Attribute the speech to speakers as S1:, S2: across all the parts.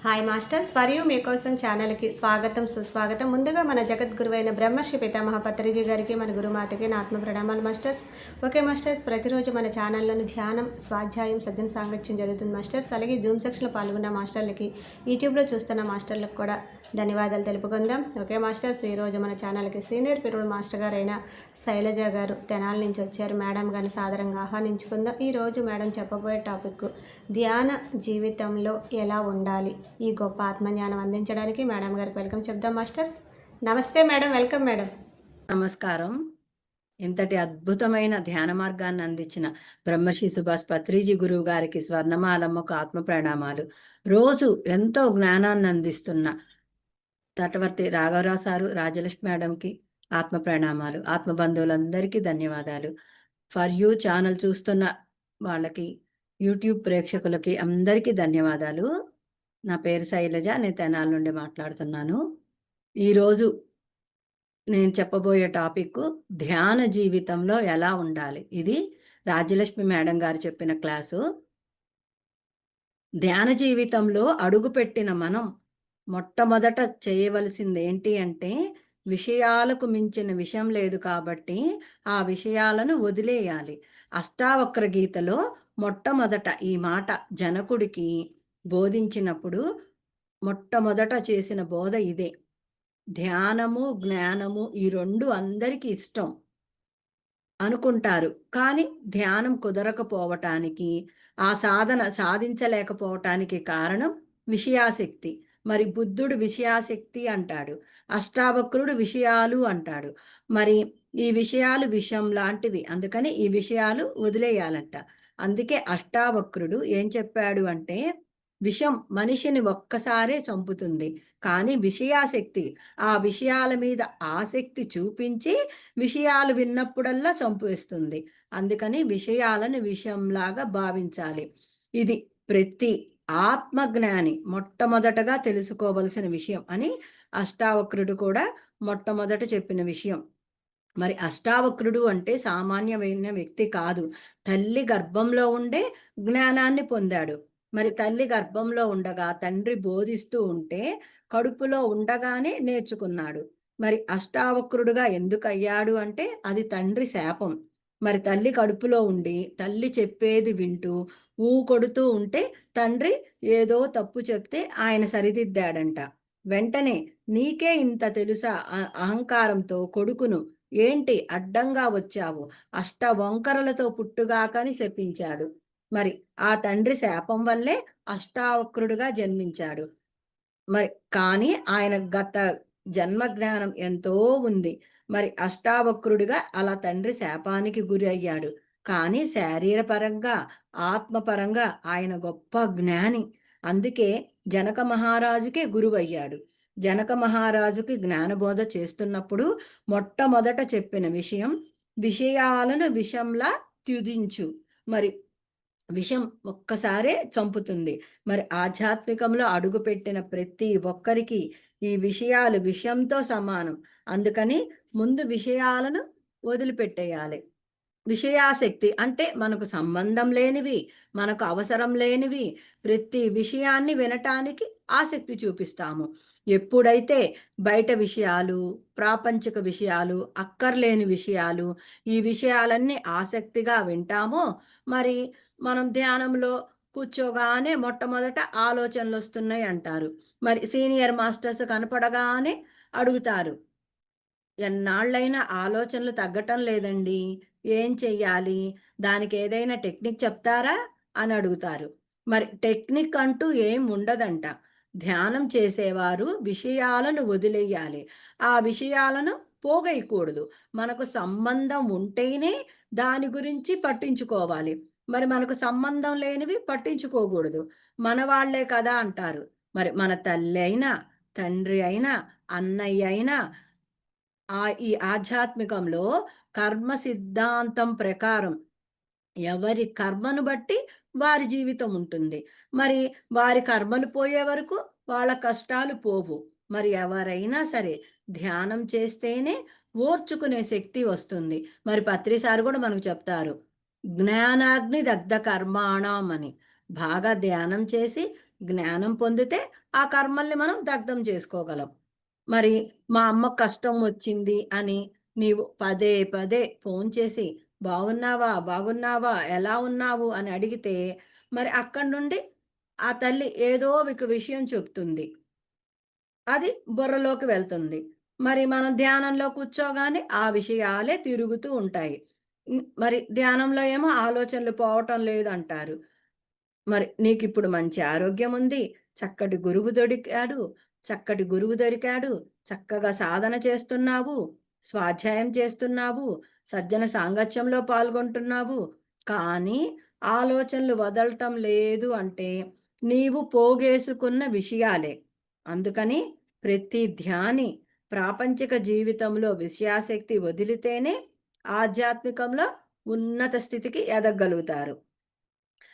S1: Hi masters, for you మీకోసం ఛానల్కి స్వాగతం సుస్వాగతం. ముందుగా మన జగద్గురువైన బ్రహ్మశ్రీ పితామహ పత్రిజీ గారికి, మన గురుమాతకి నా ఆత్మ ప్రణామాలు మాస్టర్స్. ఓకే మాస్టర్స్, ప్రతిరోజు మన ఛానల్లోని ధ్యానం, స్వాధ్యాయం, సజ్జన సాంగత్యం జరుగుతుంది మాస్టర్స్. అలాగే జూమ్ సెక్షన్లో పాల్గొన్న మాస్టర్లకి, యూట్యూబ్లో చూస్తున్న మాస్టర్లకు కూడా ధన్యవాదాలు తెలుపుకుందాం. ఓకే మాస్టర్స్, ఈరోజు మన ఛానల్కి సీనియర్ పిరుడు మాస్టర్ గారైన శైలజ గారు తెనాల నుంచి వచ్చారు. మేడం గారిని సాదరంగా ఆహ్వానించుకుందాం. ఈరోజు మేడం చెప్పబోయే టాపిక్ ధ్యాన జీవితంలో ఎలా ఉండాలి. ఈ గొప్ప ఆత్మజ్ఞానం అందించడానికి మేడం గారికి వెల్కమ్ చెప్దాం మాస్టర్స్. నమస్తే మేడం, వెల్కమ్ మేడం.
S2: నమస్కారం. ఇంతటి అద్భుతమైన ధ్యాన మార్గాన్ని అందించిన బ్రహ్మశ్రీ సుభాష్ పత్రిజీ గురువు గారికి స్వర్ణమాలమ్మకు ఆత్మ ప్రణామాలు. రోజు ఎంతో జ్ఞానాన్ని అందిస్తున్న తటవర్తి రాఘవరావు సారు, రాజలక్ష్మి మేడంకి ఆత్మ ప్రణామాలు. ఆత్మబంధువులందరికీ ధన్యవాదాలు. ఫర్ యూ ఛానల్ చూస్తున్న వాళ్ళకి, యూట్యూబ్ ప్రేక్షకులకి అందరికీ ధన్యవాదాలు. నా పేరు శైలజ, నేను తెనాల నుండి మాట్లాడుతున్నాను. ఈరోజు నేను చెప్పబోయే టాపిక్ ధ్యాన జీవితంలో ఎలా ఉండాలి. ఇది రాజ్యలక్ష్మి మేడం గారు చెప్పిన క్లాసు. ధ్యాన జీవితంలో అడుగుపెట్టిన మనం మొట్టమొదట చేయవలసింది ఏంటి అంటే, విషయాలకు మించిన విషయం లేదు కాబట్టి ఆ విషయాలను వదిలేయాలి. అష్టావక్ర గీతలో మొట్టమొదట ఈ మాట జనకుడికి బోధించినప్పుడు మొట్టమొదట చేసిన బోధ ఇదే. ధ్యానము, జ్ఞానము ఈ రెండు అందరికీ ఇష్టం అనుకుంటారు, కానీ ధ్యానం కుదరకపోవటానికి, ఆ సాధన సాధించలేకపోవటానికి కారణం విషయాసక్తి. మరి బుద్ధుడు విషయాసక్తి అంటాడు, అష్టావక్రుడు విషయాలు అంటాడు. మరి ఈ విషయాలు విషం లాంటివి, అందుకని ఈ విషయాలు వదిలేయాలంట. అందుకే అష్టావక్రుడు ఏం చెప్పాడు అంటే, విషం మనిషిని ఒక్కసారే చంపుతుంది, కానీ విషయాసక్తి ఆ విషయాల మీద ఆసక్తి చూపించి విషయాలు విన్నప్పుడల్లా చంపేస్తుంది. అందుకని విషయాలను విషంలాగా భావించాలి. ఇది ప్రతి ఆత్మజ్ఞాని మొట్టమొదటగా తెలుసుకోవలసిన విషయం అని అష్టావక్రుడు కూడా మొట్టమొదట చెప్పిన విషయం. మరి అష్టావక్రుడు అంటే సామాన్యమైన వ్యక్తి కాదు. తల్లి గర్భంలో ఉండే జ్ఞానాన్ని పొందాడు. మరి తల్లి గర్భంలో ఉండగా తండ్రి బోధిస్తూ ఉంటే కడుపులో ఉండగానే నేర్చుకున్నాడు. మరి అష్టావక్రుడుగా ఎందుకు అయ్యాడు అంటే అది తండ్రి శాపం. మరి తల్లి కడుపులో ఉండి తల్లి చెప్పేది వింటూ కొడుతూ ఉంటే తండ్రి ఏదో తప్పు చెప్తే ఆయన సరిదిద్దాడంట. వెంటనే నీకే ఇంత తెలుసా అహంకారంతో కొడుకును ఏంటి అడ్డంగా వచ్చావు, అష్ట వంకరలతో పుట్టుగాకని శపించాడు. మరి ఆ తండ్రి శాపం వల్లే అష్టావక్రుడుగా జన్మించాడు. మరి కానీ ఆయన గత జన్మ జ్ఞానం ఎంతో ఉంది. మరి అష్టావక్రుడిగా అలా తండ్రి శాపానికి గురి అయ్యాడు. కానీ శారీరపరంగా, ఆత్మపరంగా ఆయన గొప్ప జ్ఞాని. అందుకే జనక మహారాజుకే గురువయ్యాడు. జనక మహారాజుకి జ్ఞానబోధ చేస్తున్నప్పుడు మొట్టమొదట చెప్పిన విషయం, విషయాలను విషంలా త్యుదించు. మరి విషం ఒక్కసారే చంపుతుంది. మరి ఆధ్యాత్మికంలో అడుగుపెట్టిన ప్రతి ఒక్కరికి ఈ విషయాలు విషంతో సమానం. అందుకని ముందు విషయాలను వదిలిపెట్టేయాలి. విషయాసక్తి అంటే మనకు సంబంధం లేనివి, మనకు అవసరం లేనివి, ప్రతి విషయాన్ని వినటానికి ఆసక్తి చూపిస్తాము. ఎప్పుడైతే బయట విషయాలు, ప్రాపంచిక విషయాలు, అక్కర్లేని విషయాలు, ఈ విషయాలన్నీ ఆసక్తిగా వింటామో, మరి మనం ధ్యానంలో కూర్చోగానే మొట్టమొదట ఆలోచనలు వస్తున్నాయి అంటారు. మరి సీనియర్ మాస్టర్స్ కనపడగానే అడుగుతారు, ఎన్నాళ్ళైనా ఆలోచనలు తగ్గటం లేదండి, ఏం చెయ్యాలి, దానికి ఏదైనా టెక్నిక్ చెప్తారా అని అడుగుతారు. మరి టెక్నిక్ అంటూ ఏం ఉండదంట. ధ్యానం చేసేవారు విషయాలను వదిలేయాలి, ఆ విషయాలను పోగేయకూడదు. మనకు సంబంధం ఉంటేనే దాని గురించి పట్టించుకోవాలి. మరి మనకు సంబంధం లేనివి పట్టించుకోకూడదు. మన వాళ్లే కదా అంటారు. మరి మన తల్లి అయినా, తండ్రి అయినా, అన్నయ్య అయినా ఈ ఆధ్యాత్మికంలో కర్మ సిద్ధాంతం ప్రకారం ఎవరి కర్మను బట్టి వారి జీవితం ఉంటుంది. మరి వారి కర్మలు పోయే వరకు వాళ్ళ కష్టాలు పోవు. మరి ఎవరైనా సరే ధ్యానం చేస్తేనే ఓర్చుకునే శక్తి వస్తుంది. మరి పత్రిసారు కూడా మనకు చెప్తారు, జ్ఞానాగ్ని దగ్ధ కర్మాణం అని. బాగా ధ్యానం చేసి జ్ఞానం పొందితే ఆ కర్మల్ని మనం దగ్ధం చేసుకోగలం. మరి మా అమ్మ కష్టం వచ్చింది అని నీవు పదే పదే ఫోన్ చేసి బాగున్నావా బాగున్నావా ఎలా ఉన్నావు అని అడిగితే మరి అక్కడి నుండి ఆ తల్లి ఏదో ఒక విషయం చెప్తుంది. అది బుర్రలోకి వెళ్తుంది. మరి మనం ధ్యానంలో కూర్చోగానే ఆ విషయాలే తిరుగుతూ ఉంటాయి. మరి ధ్యానంలో ఏమో ఆలోచనలు పోవటం లేదంటారు. మరి నీకిప్పుడు మంచి ఆరోగ్యం ఉంది. చక్కటి గురువు దొరికాడు. చక్కగా సాధన చేస్తున్నావు. స్వాధ్యాయం చేస్తున్నావు. సజ్జన సాంగత్యంలో పాల్గొంటున్నావు. కానీ ఆలోచనలు వదలటం లేదు అంటే నీవు పోగేసుకున్న విషయాలే. అందుకని ప్రతి ధ్యాని ప్రాపంచిక జీవితంలో విషయాసక్తి వదిలితేనే ఆధ్యాత్మికంలో ఉన్నత స్థితికి ఎదగగలుగుతారు.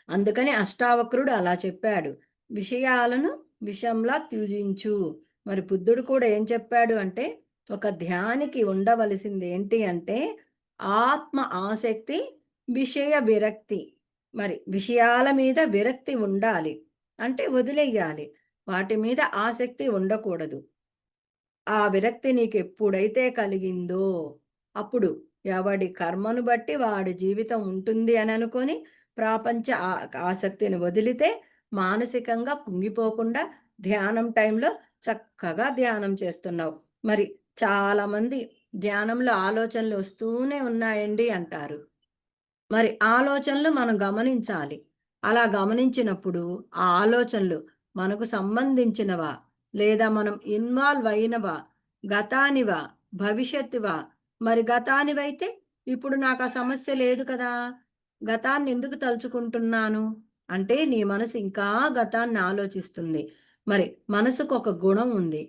S2: అందుకని అష్టావక్రుడు అలా చెప్పాడు. విషయాలను విషంలా త్యజించు. మరి బుద్ధుడు కూడా ఏం చెప్పాడు అంటే ఒక ధ్యానికి ఉండవలసింది ఏంటి అంటే ఆత్మ ఆసక్తి, విషయ విరక్తి. మరి విషయాల మీద విరక్తి ఉండాలి. అంటే వదిలేయాలి. వాటి మీద ఆసక్తి ఉండకూడదు. ఆ విరక్తి నీకెప్పుడైతే కలిగిందో అప్పుడు ఎవడి కర్మను బట్టి వాడి జీవితం ఉంటుంది అని అనుకొని ప్రాపంచ ఆసక్తిని వదిలితే మానసికంగా కుంగిపోకుండా ధ్యానం టైంలో చక్కగా ధ్యానం చేస్తున్నావు. మరి చాలామంది ధ్యానంలో ఆలోచనలు వస్తూనే ఉన్నాయండి అంటారు. మరి ఆలోచనలు మనం గమనించాలి. అలా గమనించినప్పుడు ఆ ఆలోచనలు మనకు సంబంధించినవా? లేదా మనం ఇన్వాల్వ్ అయినవా? గతానివా? భవిష్యత్తువా? మరి గతానివైతే ఇప్పుడు నాకు ఆ సమస్య లేదు కదా! గతాన్ని ఎందుకు తలుచుకుంటున్నాను? అంటే నీ మనసు ఇంకా గతాన్ని ఆలోచిస్తుంది. మరి మనసుకు ఒక గుణం ఉంది.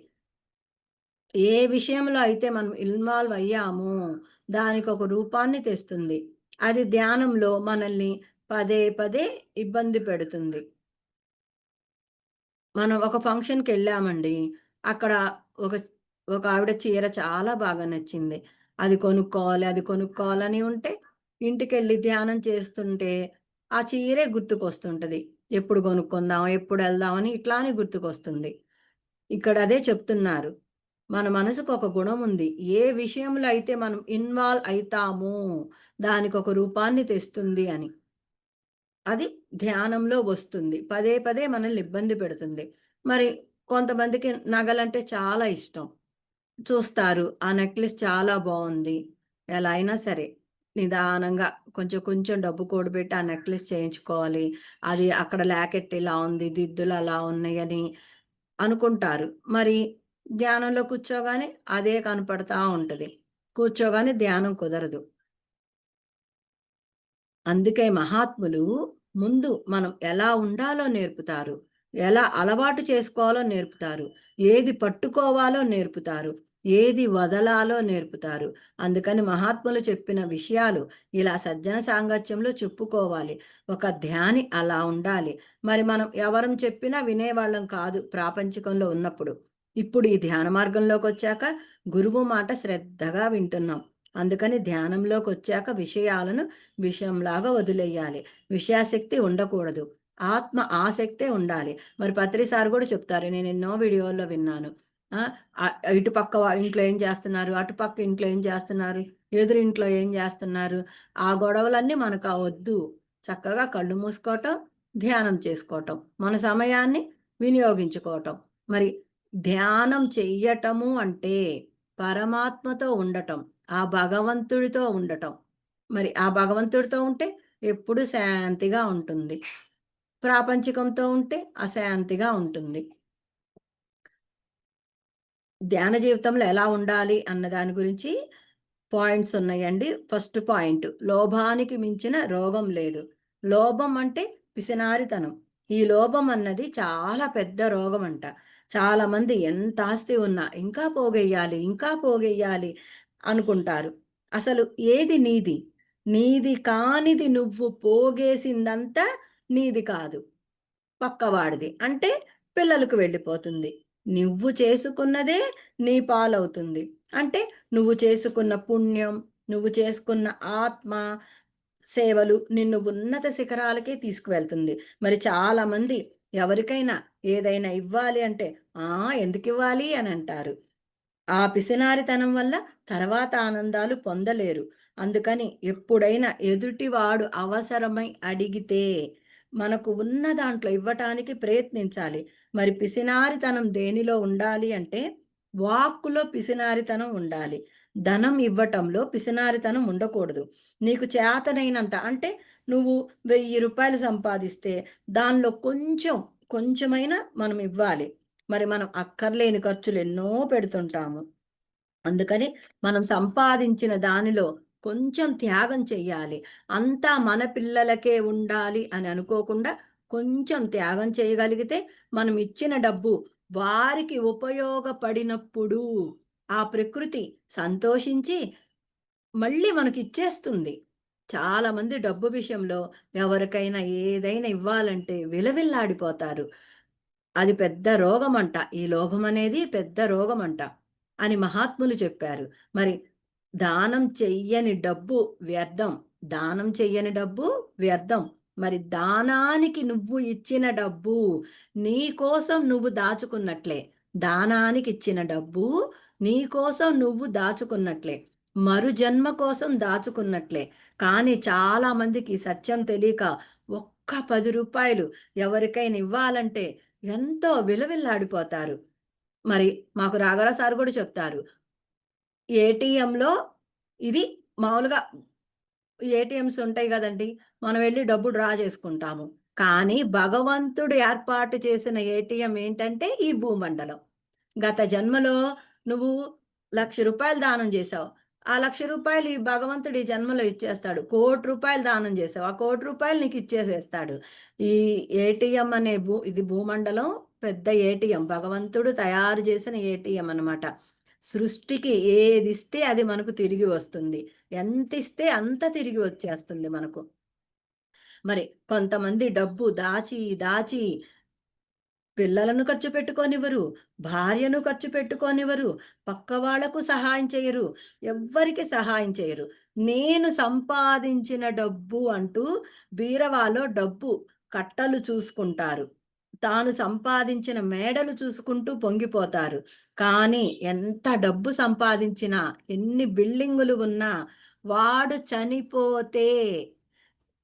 S2: ఏ విషయంలో అయితే మనం ఇన్వాల్వ్ అయ్యామో దానికి ఒక రూపాన్ని తెస్తుంది. అది ధ్యానంలో మనల్ని పదే పదే ఇబ్బంది పెడుతుంది. మనం ఒక ఫంక్షన్‌కి వెళ్ళామండి. అక్కడ ఒక ఒక ఆవిడ చీర చాలా బాగా నచ్చింది. అది కొనుక్కోవాలని ఉంటే ఇంటికెళ్ళి ధ్యానం చేస్తుంటే ఆ చీరే గుర్తుకొస్తుంటది. ఎప్పుడు కొనుక్కుందాం, ఎప్పుడు ఎళ్దాం అని ఇట్లానే గుర్తుకొస్తుంది. ఇక్కడ అదే చెప్తున్నారు. మన మనసుకు ఒక గుణం ఉంది. ఏ విషయంలో అయితే మనం ఇన్వాల్వ్ అయితామో దానికొక రూపాన్ని తెస్తుంది అని. అది ధ్యానంలో వస్తుంది. పదే పదే మనల్ని ఇబ్బంది పెడుతుంది. మరి కొంతమందికి నగలంటే చాలా ఇష్టం. చూస్తారు. ఆ నెక్లెస్ చాలా బావుంది. ఎలా అయినా సరే నిదానంగా కొంచెం కొంచెం డబ్బు కూడబెట్టి ఆ నెక్లెస్ చేయించుకోవాలి. అది అక్కడ లాకెట్ ఇలా ఉంది, దిద్దులు అలా ఉన్నాయని అనుకుంటారు. మరి ధ్యానంలో కూర్చోగానే అదే కనపడతా ఉంటది. కూర్చోగానే ధ్యానం కుదరదు. అందుకే మహాత్ములు ముందు మనం ఎలా ఉండాలో నేర్పుతారు. ఎలా అలవాటు చేసుకోవాలో నేర్పుతారు. ఏది పట్టుకోవాలో నేర్పుతారు. ఏది వదలాలో నేర్పుతారు. అందుకని మహాత్ములు చెప్పిన విషయాలు ఇలా సజ్జన సాంగత్యంలో చెప్పుకోవాలి. ఒక ధ్యాని అలా ఉండాలి. మరి మనం ఎవరం చెప్పినా వినేవాళ్ళం కాదు ప్రాపంచికంలో ఉన్నప్పుడు. ఇప్పుడు ఈ ధ్యాన మార్గంలోకొచ్చాక గురువు మాట శ్రద్ధగా వింటున్నాం. అందుకని ధ్యానంలోకొచ్చాక విషయాలను విషయంలాగా వదిలేయాలి. విషయాసక్తి ఉండకూడదు. ఆత్మ ఆసక్తే ఉండాలి. మరి పత్రి సార్ కూడా చెప్తారు. నేను ఎన్నో వీడియోల్లో విన్నాను. ఆ! ఇటుపక్క ఇంట్లో ఏం చేస్తున్నారు? అటుపక్క ఇంట్లో ఏం చేస్తున్నారు? ఎదురింట్లో ఏం చేస్తున్నారు? ఆ గొడవలన్నీ మనకు వద్దు. చక్కగా కళ్ళు మూసుకోవటం, ధ్యానం చేసుకోవటం. మన సమయాన్ని వినియోగించుకోవటం. మరి ధ్యానం చెయ్యటము అంటే పరమాత్మతో ఉండటం. ఆ భగవంతుడితో ఉండటం. మరి ఆ భగవంతుడితో ఉంటే ఎప్పుడు శాంతిగా ఉంటుంది. ప్రాపంచికంతో ఉంటే అశాంతిగా ఉంటుంది. ధ్యాన జీవితంలో ఎలా ఉండాలి అన్న దాని గురించి పాయింట్స్ ఉన్నాయండి. ఫస్ట్ పాయింట్ లోభానికి మించిన రోగం లేదు. లోభం అంటే పిసినారితనం. ఈ లోభం అన్నది చాలా పెద్ద రోగం అంట. చాలామంది ఎంత ఆస్తి ఉన్నా ఇంకా పోగెయ్యాలి, ఇంకా పోగెయ్యాలి అనుకుంటారు. అసలు ఏది నీది? నీది కానిది నువ్వు పోగేసిందంతా నీది కాదు. పక్కవాడిది. అంటే పిల్లలకు వెళ్ళిపోతుంది. నువ్వు చేసుకున్నదే నీ పాలవుతుంది. అంటే నువ్వు చేసుకున్న పుణ్యం, నువ్వు చేసుకున్న ఆత్మ సేవలు నిన్ను ఉన్నత శిఖరాలకే తీసుకువెళ్తుంది. మరి చాలామంది ఎవరికైనా ఏదైనా ఇవ్వాలి అంటే ఎందుకు ఇవ్వాలి అని అంటారు. ఆ పిసినారితనం వల్ల తర్వాత ఆనందాలు పొందలేరు. అందుకని ఎప్పుడైనా ఎదుటివాడు అవసరమై అడిగితే మనకు ఉన్న దాంట్లో ఇవ్వటానికి ప్రయత్నించాలి. మరి పిసినారితనం దేనిలో ఉండాలి అంటే వాక్కులో పిసినారితనం ఉండాలి. ధనం ఇవ్వటంలో పిసినారితనం ఉండకూడదు. నీకు చేతనైనంత అంటే నువ్వు రూ. 1000 సంపాదిస్తే దానిలో కొంచెమైనా మనం ఇవ్వాలి. మరి మనం అక్కర్లేని ఖర్చులు ఎన్నో పెడుతుంటాము. అందుకని మనం సంపాదించిన దానిలో కొంచెం త్యాగం చెయ్యాలి. అంతా మన పిల్లలకే ఉండాలి అని అనుకోకుండా కొంచెం త్యాగం చేయగలిగితే మనం ఇచ్చిన డబ్బు వారికి ఉపయోగపడినప్పుడు ఆ ప్రకృతి సంతోషించి మళ్ళీ మనకిచ్చేస్తుంది. చాలామంది డబ్బు విషయంలో ఎవరికైనా ఏదైనా ఇవ్వాలంటే విలవిల్లాడిపోతారు. అది పెద్ద రోగమంట. ఈ లోభమనేది పెద్ద రోగమంట అని మహాత్ములు చెప్పారు. మరి దానం చెయ్యని డబ్బు వ్యర్థం. దానం చెయ్యని డబ్బు వ్యర్థం. మరి దానానికి నువ్వు ఇచ్చిన డబ్బు నీకోసం నువ్వు దాచుకున్నట్లే. దానానికిచ్చిన డబ్బు నీకోసం నువ్వు దాచుకున్నట్లే. మరుజన్మ కోసం దాచుకున్నట్లే. కానీ చాలామందికి సత్యం తెలియక ఒక్క రూ. 10 ఎవరికైనా ఇవ్వాలంటే ఎంతో విలవిల్లాడిపోతారు. మరి మాకు రాఘవరావు సార్ కూడా చెప్తారు. ఏటీఎంలో ఇది మామూలుగా ఏటీఎంస్ ఉంటాయి గదండీ! మనం వెళ్లి డబ్బు డ్రా చేసుకుంటాము. కానీ భగవంతుడు ఏర్పాటు చేసిన ఏటీఎం ఏంటంటే ఈ భూమండలం. గత జన్మలో నువ్వు రూ. 1,00,000 దానం చేశావు. ఆ రూ. 1,00,000 ఈ భగవంతుడు ఈ జన్మలో ఇచ్చేస్తాడు. రూ. 1,00,00,000 దానం చేశావు. ఆ రూ. 1,00,00,000 నీకు ఇచ్చేసేస్తాడు. ఈ ఏటీఎం అనే ఇది భూమండలం పెద్ద ఏటీఎం. భగవంతుడు తయారు చేసిన ఏటీఎం అన్నమాట. సృష్టికి ఏదిస్తే అది మనకు తిరిగి వస్తుంది. ఎంతిస్తే అంత తిరిగి వచ్చేస్తుంది మనకు. మరి కొంతమంది డబ్బు దాచి దాచి పిల్లలను ఖర్చు పెట్టుకోనివ్వరు, భార్యను ఖర్చు పెట్టుకోనివ్వరు, పక్కవాళ్లకు సహాయం చేయరు, ఎవ్వరికి సహాయం చేయరు. నేను సంపాదించిన డబ్బు అంటూ బీరవాలో డబ్బు కట్టలు చూసుకుంటారు. తాను సంపాదించిన మేడలు చూసుకుంటూ పొంగిపోతారు. కానీ ఎంత డబ్బు సంపాదించినా, ఎన్ని బిల్డింగులు ఉన్నా వాడు చనిపోతే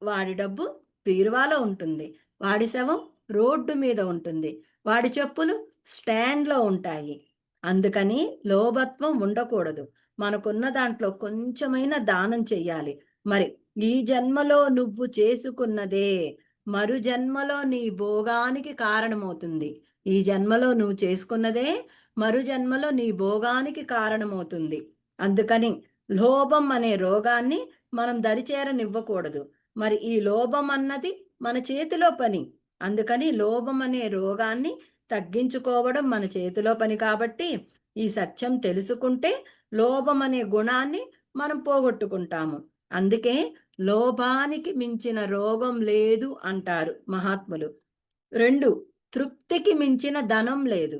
S2: వాడి డబ్బు బీరువాలో ఉంటుంది. వాడి శవం రోడ్డు మీద ఉంటుంది. వాడి చెప్పులు స్టాండ్‌లో ఉంటాయి. అందుకని లోభత్వం ఉండకూడదు. మనకున్న దాంట్లో కొంచెమైనా దానం చెయ్యాలి. మరి ఈ జన్మలో నువ్వు చేసుకున్నదే మరు జన్మలో నీ భోగానికి కారణమవుతుంది. ఈ జన్మలో నువ్వు చేసుకున్నదే మరు జన్మలో నీ భోగానికి కారణమవుతుంది. అందుకని లోభం అనే రోగాన్ని మనం దరిచేరనివ్వకూడదు. మరి ఈ లోభం అన్నది మన చేతిలో పని. అందుకని లోభం అనే రోగాన్ని తగ్గించుకోవడం మన చేతిలో పని కాబట్టి ఈ సత్యం తెలుసుకుంటే లోభం అనే గుణాన్ని మనం పోగొట్టుకుంటాము. అందుకే లోభానికి మించిన రోగం లేదు అంటారు మహాత్ములు. 2 తృప్తికి మించిన ధనం లేదు.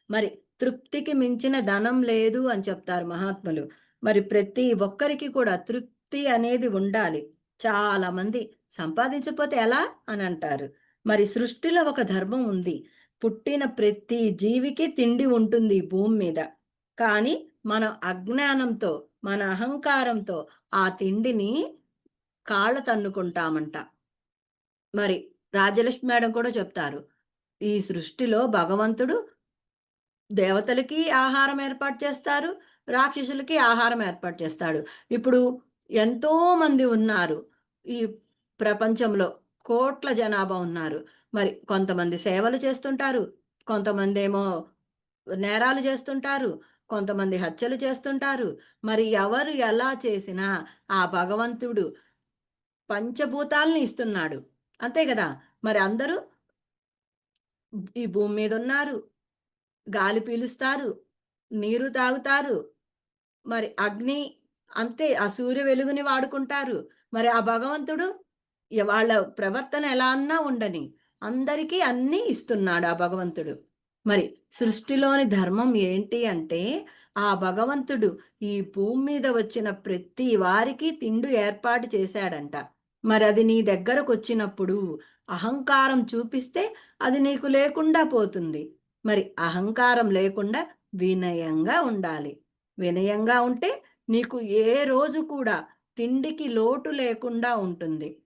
S2: మరి తృప్తికి మించిన ధనం లేదు అని చెప్తారు మహాత్ములు. మరి ప్రతి ఒక్కరికి కూడా తృప్తి అనేది ఉండాలి. చాలా మంది సంపాదించకపోతే ఎలా అని అంటారు. మరి సృష్టిలో ఒక ధర్మం ఉంది. పుట్టిన ప్రతి జీవికి తిండి ఉంటుంది ఈ భూమి మీద. కానీ మనం అజ్ఞానంతో, మన అహంకారంతో ఆ తిండిని కాళ్ళ తన్నుకుంటామంట. మరి రాజ్యలక్ష్మి మేడం కూడా చెప్తారు. ఈ సృష్టిలో భగవంతుడు దేవతలకి ఆహారం ఏర్పాటు చేస్తారు. రాక్షసులకి ఆహారం ఏర్పాటు చేస్తాడు. ఇప్పుడు ఎంతో మంది ఉన్నారు. ఈ ప్రపంచంలో కోట్ల జనాభా ఉన్నారు. మరి కొంతమంది సేవలు చేస్తుంటారు. కొంతమందేమో నేరాలు చేస్తుంటారు. కొంతమంది హత్యలు చేస్తుంటారు. మరి ఎవరు ఎలా చేసినా ఆ భగవంతుడు పంచభూతాల్ని ఇస్తున్నాడు. అంతే గదా! మరి అందరూ ఈ భూమి మీద ఉన్నారు. గాలి పీలుస్తారు, నీరు తాగుతారు. మరి అగ్ని అంతే ఆ సూర్య వెలుగుని వాడుకుంటారు. మరి ఆ భగవంతుడు వాళ్ళ ప్రవర్తన ఎలా అన్నా ఉండని అందరికీ అన్నీ ఇస్తున్నాడు ఆ భగవంతుడు. మరి సృష్టిలోని ధర్మం ఏంటి అంటే ఆ భగవంతుడు ఈ భూమి మీద వచ్చిన ప్రతి వారికి తిండి ఏర్పాటు చేశాడంట. మరి అది నీ దగ్గరకు వచ్చినప్పుడు అహంకారం చూపిస్తే అది నీకు లేకుండా పోతుంది. మరి అహంకారం లేకుండా వినయంగా ఉండాలి. వినయంగా ఉంటే నీకు ఏ రోజు కూడా తిండికి లోటు లేకుండా ఉంటుంది.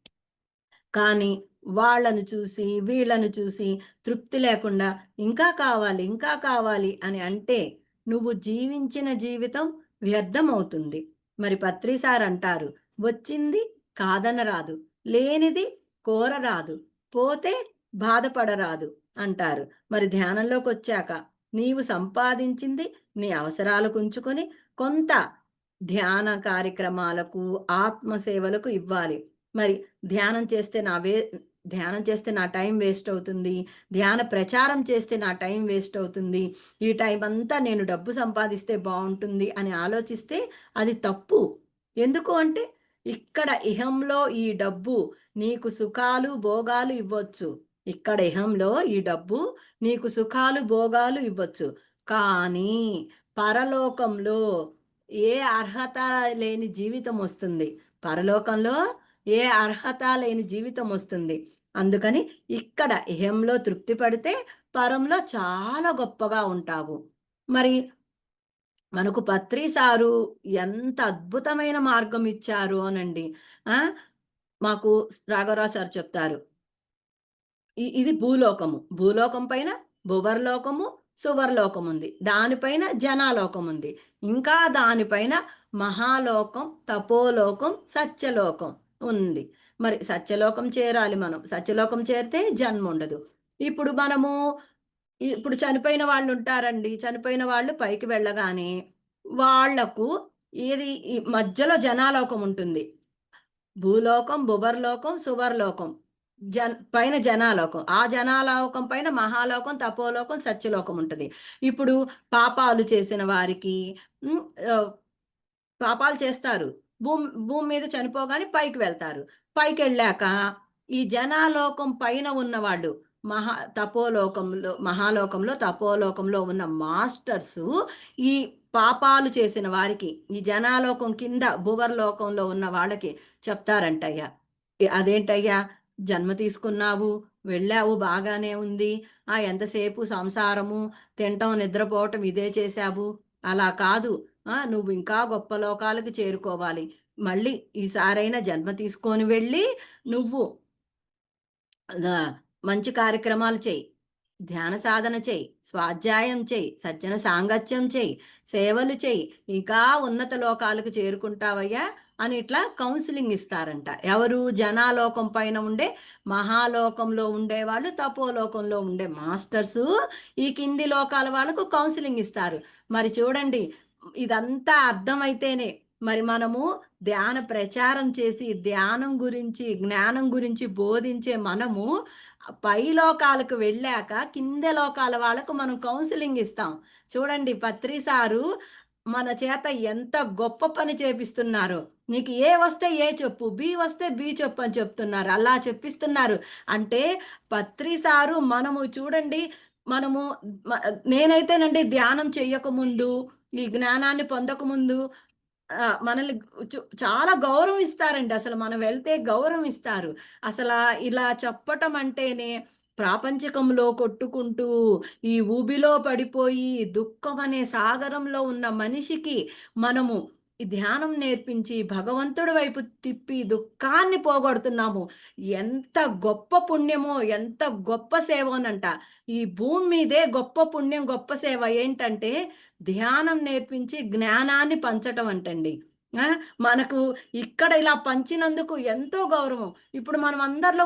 S2: కానీ వాళ్ళను చూసి, వీళ్ళను చూసి తృప్తి లేకుండా ఇంకా కావాలి, ఇంకా కావాలి అని అంటే నువ్వు జీవించిన జీవితం వ్యర్థమవుతుంది. మరి పత్రి సార్ అంటారు, "వచ్చింది కాదనరాదు, లేనిది కోరరాదు, పోతే బాధపడరాదు" అంటారు. మరి ధ్యానంలోకొచ్చాక నీవు సంపాదించింది నీ అవసరాలకు ఉంచుకొని కొంత ధ్యాన కార్యక్రమాలకు, ఆత్మసేవలకు ఇవ్వాలి. మరి ధ్యానం చేస్తే ధ్యానం చేస్తే నా టైం వేస్ట్ అవుతుంది. ధ్యాన ప్రచారం చేస్తే నా టైం వేస్ట్ అవుతుంది. ఈ టైం అంతా నేను డబ్బు సంపాదిస్తే బావుంటుంది అని ఆలోచిస్తే అది తప్పు. ఎందుకు అంటే ఇక్కడ ఇహంలో ఈ డబ్బు నీకు సుఖాలు, భోగాలు ఇవ్వొచ్చు. ఇక్కడ ఇహంలో ఈ డబ్బు నీకు సుఖాలు, భోగాలు ఇవ్వచ్చు. కానీ పరలోకంలో ఏ అర్హత లేని జీవితం వస్తుంది. పరలోకంలో ఏ అర్హత లేని జీవితం వస్తుంది. అందుకని ఇక్కడ ఇహంలో తృప్తి పడితే పరంలో చాలా గొప్పగా ఉంటావు. మరి మనకు పత్రి సారు ఎంత అద్భుతమైన మార్గం ఇచ్చారు అనండి. ఆ! మాకు రాఘవరావు సార్ చెప్తారు. ఇది భూలోకము. భూలోకం పైన భువర్లోకము, సువర్లోకముంది. దానిపైన జనాలోకముంది. ఇంకా దానిపైన మహాలోకం, తపోలోకం, సత్యలోకం ఉంది. మరి సత్యలోకం చేరాలి మనం. సత్యలోకం చేరితే జన్ముండదు. ఇప్పుడు మనము ఇప్పుడు చనిపోయిన వాళ్ళుంటారండి. చనిపోయిన వాళ్ళు పైకి వెళ్ళగానే వాళ్లకు ఈ మధ్యలో జనాలోకం ఉంటుంది. భూలోకం, భువర్లోకం, సువర్లోకం. పైన జనాలోకం. ఆ జనాలోకం పైన మహాలోకం, తపోలోకం, సత్యలోకం ఉంటది. ఇప్పుడు పాపాలు చేసిన వారికి హ్మ్. పాపాలు చేస్తారు. భూమి మీద చనిపోగానే పైకి వెళ్తారు. పైకెళ్ళాక ఈ జనాలోకం పైన ఉన్నవాళ్ళు మహాలోకంలో, తపోలోకంలో ఉన్న మాస్టర్సు ఈ పాపాలు చేసిన వారికి, ఈ జనాలోకం కింద భువర్లోకంలో ఉన్న వాళ్ళకి చెప్తారంటయ్యా. అదేంటయ్యా, జన్మ తీసుకున్నావు, వెళ్ళావు, బాగానే ఉంది. ఎంతసేపు సంసారము, తినటం, నిద్రపోవటం ఇదే చేశావు. అలా కాదు. నువ్వు ఇంకా గొప్ప లోకాలకు చేరుకోవాలి. మళ్ళీ ఈసారైనా జన్మ తీసుకొని వెళ్ళి నువ్వు మంచి కార్యక్రమాలు చెయ్యి. ధ్యాన సాధన చెయ్యి. స్వాధ్యాయం చెయ్యి. సజ్జన సాంగత్యం చెయ్యి. సేవలు చెయ్యి. ఇంకా ఉన్నత లోకాలకు చేరుకుంటావయ్యా అని ఇట్లా కౌన్సిలింగ్ ఇస్తారంట. ఎవరు? జనాలోకం పైన ఉండే, మహాలోకంలో ఉండేవాళ్ళు, తపోలోకంలో ఉండే మాస్టర్సు ఈ కింది లోకాల వాళ్ళకు కౌన్సిలింగ్ ఇస్తారు. మరి చూడండి, ఇదంతా అర్థమైతేనే మరి మనము ధ్యాన ప్రచారం చేసి ధ్యానం గురించి, జ్ఞానం గురించి బోధించే మనము పై లోకాలకు వెళ్ళాక కింద లోకాల వాళ్ళకు మనం కౌన్సిలింగ్ ఇస్తాం. చూడండి, పత్రి సారు మన చేత ఎంత గొప్ప పని చేపిస్తున్నారు. నీకు ఏ వస్తే ఏ చెప్పు, బి వస్తే బి చెప్పు అని చెప్తున్నారు. అలా చెప్పిస్తున్నారు. అంటే పత్రి సారు మనము చూడండి, మనము నేనైతేనండి ధ్యానం చెయ్యకముందు, ఈ జ్ఞానాన్ని పొందకముందు మనల్ని చాలా గౌరవం ఇస్తారండి. అసలు మనం వెళ్తే గౌరవం ఇస్తారు. అసలా ఇలా చెప్పటం అంటేనే ప్రాపంచికంలో కొట్టుకుంటూ, ఈ ఊబిలో పడిపోయి, దుఃఖం అనే సాగరంలో ఉన్న మనిషికి మనము ఈ ధ్యానం నేర్పించి, భగవంతుడి వైపు తిప్పి దుఃఖాన్ని పోగొడుతున్నాము. ఎంత గొప్ప పుణ్యమో, ఎంత గొప్ప సేవోనంట. ఈ భూమి మీదే గొప్ప పుణ్యం, గొప్ప సేవ ఏంటంటే ధ్యానం నేర్పించి జ్ఞానాన్ని పంచటం అంటండి. మనకు ఇక్కడ ఇలా పంచినందుకు ఎంతో గౌరవం. ఇప్పుడు మనం అందరిలో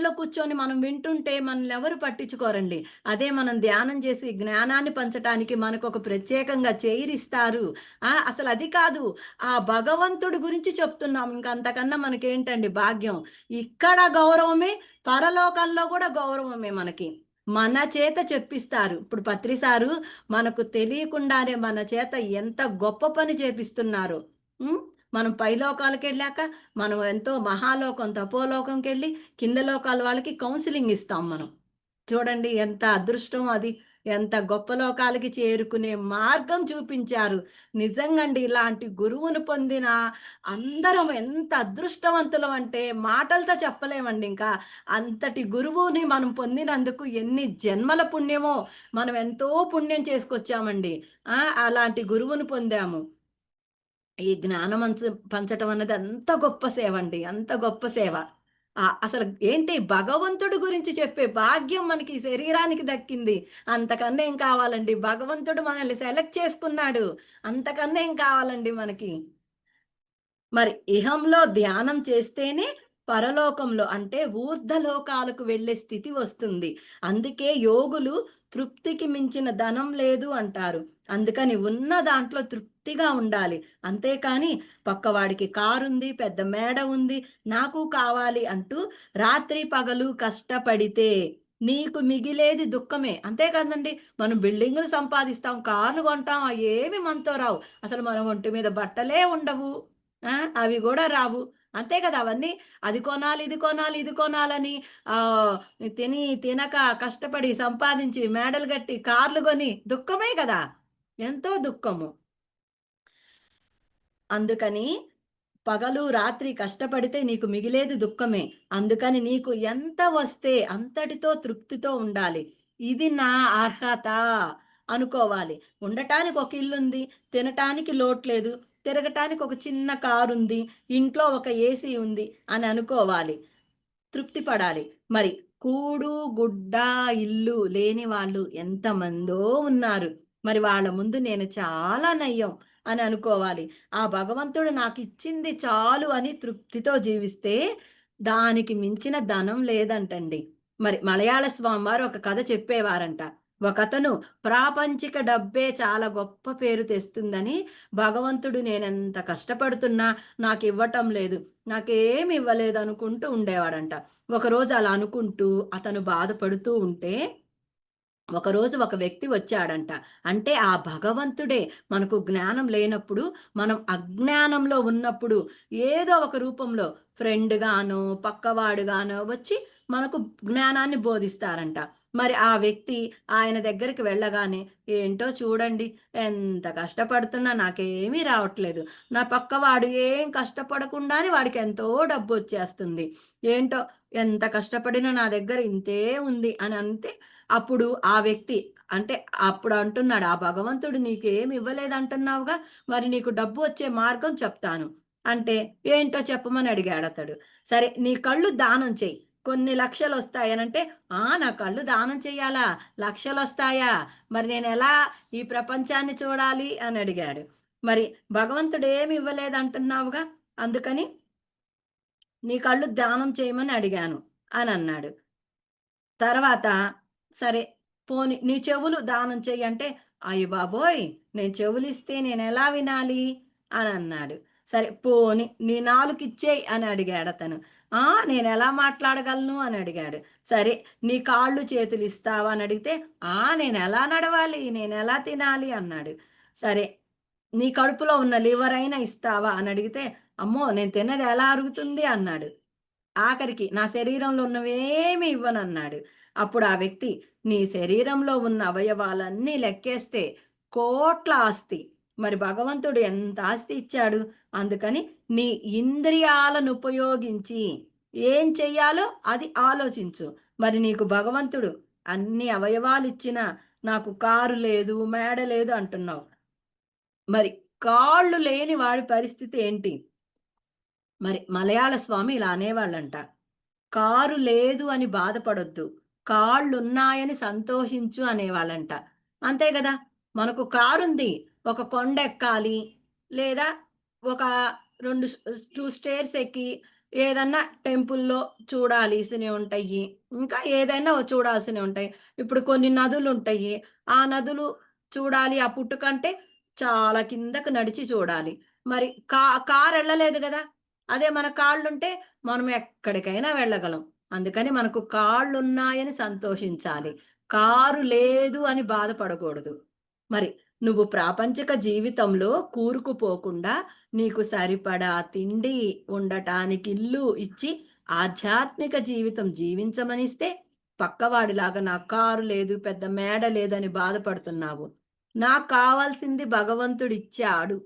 S2: కూర్చొని మనం వింటుంటే మనల్ని ఎవరు పట్టించుకోరండి. అదే మనం ధ్యానం చేసి జ్ఞానాన్ని పంచటానికి మనకొక ప్రత్యేకంగా చైరిస్తారు. అసలు అది కాదు, ఆ భగవంతుడి గురించి చెప్తున్నాం. ఇంకంతకన్నా మనకేంటండి భాగ్యం. ఇక్కడ గౌరవమే, పరలోకంలో కూడా గౌరవమే మనకి. మన చేత చెప్పిస్తారు. ఇప్పుడు పత్రి సారు మనకు తెలియకుండానే మన చేత ఎంత గొప్ప పని చేపిస్తున్నారు. మనం పైలోకాలకు వెళ్ళాక మనం ఎంతో మహాలోకం, తపోలోకంకి వెళ్ళి కింద లోకాల వాళ్ళకి కౌన్సిలింగ్ ఇస్తాం మనం. చూడండి ఎంత అదృష్టం అది. ఎంత గొప్ప లోకాలకి చేరుకునే మార్గం చూపించారు. నిజంగండి ఇలాంటి గురువును పొందిన అందరం ఎంత అదృష్టవంతులం అంటే మాటలతో చెప్పలేమండి ఇంకా. అంతటి గురువుని మనం పొందినందుకు ఎన్ని జన్మల పుణ్యమో, మనం ఎంతో పుణ్యం చేసుకొచ్చామండి. అలాంటి గురువును పొందాము. ఈ జ్ఞానం పంచటం అన్నది అంత గొప్ప సేవ అండి. అంత గొప్ప సేవ. అసలు ఏంటి భగవంతుడి గురించి చెప్పే భాగ్యం మనకి ఈ శరీరానికి దక్కింది. అంతకన్నా ఏం కావాలండి? భగవంతుడు మనల్ని సెలెక్ట్ చేసుకున్నాడు. అంతకన్నా ఏం కావాలండి మనకి? మరి ఇహంలో ధ్యానం చేస్తేనే పరలోకంలో అంటే ఊర్ధ్వలోకాలకు వెళ్ళే స్థితి వస్తుంది. అందుకే యోగులు తృప్తికి మించిన ధనం లేదు అంటారు. అందుకని ఉన్న దాంట్లో తృప్తిగా ఉండాలి. అంతేకాని పక్కవాడికి కారుంది, పెద్ద మేడ ఉంది, నాకు కావాలి అంటూ రాత్రి పగలు కష్టపడితే నీకు మిగిలేది దుఃఖమే. అంతే కదండి! మనం బిల్డింగులు సంపాదిస్తాం, కార్లు కొంటాం, అయేవి మనతో రావు. అసలు మన ఒంటి మీద బట్టలే ఉండవు. ఆ! అవి గూడా రావు. అంతే కదా! అవన్నీ అది కొనాలి, ఇది కొనాలి, ఇది కొనాలని ఆహ్, తినక కష్టపడి సంపాదించి మేడలు గట్టి కార్లు కొని దుఃఖమే గదా! ఎంతో దుఃఖము. అందుకని పగలు, రాత్రి కష్టపడితే నీకు మిగిలేది దుఃఖమే. అందుకని నీకు ఎంత వస్తే అంతటితో తృప్తితో ఉండాలి. ఇది నా అర్హత అనుకోవాలి. ఉండటానికి ఒక ఇల్లుంది, తినటానికి లోట్లేదు, తిరగటానికి ఒక చిన్న కారుంది, ఇంట్లో ఒక ఏసీ ఉంది అని అనుకోవాలి. తృప్తి పడాలి. మరి కూడు, గుడ్డ, ఇల్లు లేని వాళ్ళు ఎంతమందో ఉన్నారు. మరి వాళ్ళ ముందు నేను చాలా నయ్యం అని అనుకోవాలి. ఆ భగవంతుడు నాకిచ్చింది చాలు అని తృప్తితో జీవిస్తే దానికి మించిన ధనం లేదంటండి. మరి మలయాళ స్వామివారు ఒక కథ చెప్పేవారంట. ఒకతను ప్రాపంచిక డబ్బే చాలా గొప్ప పేరు తెస్తుందని, భగవంతుడు నేనెంత కష్టపడుతున్నా నాకివ్వటం లేదు, నాకేమి ఇవ్వలేదు అనుకుంటూ ఉండేవాడంట. ఒకరోజు అలా అనుకుంటూ అతను బాధపడుతూ ఉంటే ఒకరోజు ఒక వ్యక్తి వచ్చాడంట. అంటే ఆ భగవంతుడే మనకు జ్ఞానం లేనప్పుడు, మనం అజ్ఞానంలో ఉన్నప్పుడు ఏదో ఒక రూపంలో ఫ్రెండ్‌గానో, పక్కవాడుగానో వచ్చి మనకు జ్ఞానాన్ని బోధిస్తారంట. మరి ఆ వ్యక్తి ఆయన దగ్గరికి వెళ్ళగానే, "ఏంటో చూడండి, ఎంత కష్టపడుతున్నా నాకేమీ రావట్లేదు. నా పక్కవాడు ఏం కష్టపడకుండానే వాడికెంతో డబ్బొచ్చేస్తుంది. ఏంటో ఎంత కష్టపడినా నా దగ్గర ఇంతే ఉంది" అని అంటే అప్పుడు ఆ వ్యక్తి అంటే అప్పుడు అంటున్నాడు, "ఆ భగవంతుడు నీకేమి ఇవ్వలేదంటున్నావుగా, మరి నీకు డబ్బు వచ్చే మార్గం చెప్తాను." అంటే, "ఏంటో చెప్పమని" అడిగాడతడు. "సరే నీ కళ్ళు దానం చెయ్యి. కొన్ని లక్షలొస్తాయి" అనంటే, నా కళ్ళు దానం చెయ్యాలా? లక్షలొస్తాయా? మరి నేనెలా ఈ ప్రపంచాన్ని చూడాలి" అని అడిగాడు. మరి భగవంతుడు ఏమి ఇవ్వలేదంటున్నావుగా, అందుకని నీ కళ్ళు దానం చేయమని అడిగాను అనన్నాడు. తర్వాత సరే పోనీ నీ చెవులు దానం చెయ్యి అంటే, అయ్య బాబోయ్! నేను చెవులిస్తే నేనెలా వినాలి? అనన్నాడు. సరే పోనీ నీ నాలుకిచ్చేయి అని అడిగాడతను. నేనెలా మాట్లాడగలను అని అడిగాడు. సరే నీ కాళ్ళు చేతులు ఇస్తావా అని అడిగితే, నేనెలా నడవాలి? నేనెలా తినాలి? అన్నాడు. సరే నీ కడుపులో ఉన్న లివర్ అయినా ఇస్తావా అని అడిగితే, అమ్మో! నేను తిన్నది ఎలా అరుగుతుంది? అన్నాడు. ఆఖరికి నా శరీరంలో ఉన్నవేమి ఇవ్వనన్నాడు. అప్పుడు ఆ వ్యక్తి, నీ శరీరంలో ఉన్న అవయవాలన్నీ లెక్కేస్తే కోట్ల ఆస్తి. మరి భగవంతుడు ఎంత ఆస్తి ఇచ్చాడు. అందుకని నీ ఇంద్రియాలను ఉపయోగించి ఏం చెయ్యాలో అది ఆలోచించు. మరి నీకు భగవంతుడు అన్ని అవయవాలిచ్చినా నాకు కారు లేదు, మేడ లేదు అంటున్నావు. మరి కాళ్ళు లేని వాడి పరిస్థితి ఏంటి? మరి మలయాళ స్వామి ఇలా అనేవాళ్ళంట. కారు లేదు అని బాధపడొద్దు. కాళ్ళున్నాయని సంతోషించు అనేవాళ్ళంట. అంతే గదా! మనకు కారుంది. ఒక కొండెక్కాలి, లేదా ఒక 2 స్టేర్స్ ఎక్కి ఏదన్నా టెంపుల్‌లో చూడాల్సినవి ఉంటాయి. ఇంకా ఏదైనా చూడాల్సినవి ఉంటాయి. ఇప్పుడు కొన్ని నదులుంటయి. ఆ నదులు చూడాలి. ఆ పుట్టుకంటే చాలా కిందకు నడిచి చూడాలి. మరి కారెళ్ళలేదు గదా! అదే మన కాళ్ళుంటే మనం ఎక్కడికైనా వెళ్ళగలం. అందుకని మనకు కాళ్ళున్నాయని సంతోషించాలి. కారు లేదు అని బాధపడకూడదు. మరి నువ్వు ప్రాపంచిక జీవితంలో కూరుకుపోకుండా నీకు సరిపడా తిండి, ఉండటానికి ఇల్లు ఇచ్చి ఆధ్యాత్మిక జీవితం జీవించమనిస్తే పక్కవాడిలాగా నాకు కారు లేదు, పెద్ద మేడ లేదని బాధపడుతున్నావు. నాకు కావాల్సింది భగవంతుడిచ్చాడు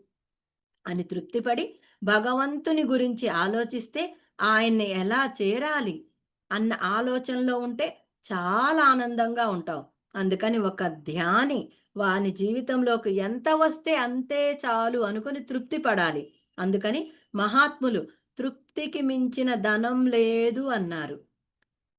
S2: అని తృప్తిపడి భగవంతుని గురించి ఆలోచిస్తే ఆయన్ని ఎలా చేరాలి అన్న ఆలోచనలో ఉంటే చాలా ఆనందంగా ఉంటాం. అందుకని ఒక ధ్యాని వాని జీవితంలోకి ఎంత వస్తే అంతే చాలు అనుకుని తృప్తి పడాలి. అందుకని మహాత్ములు తృప్తికి మించిన ధనం లేదు అన్నారు.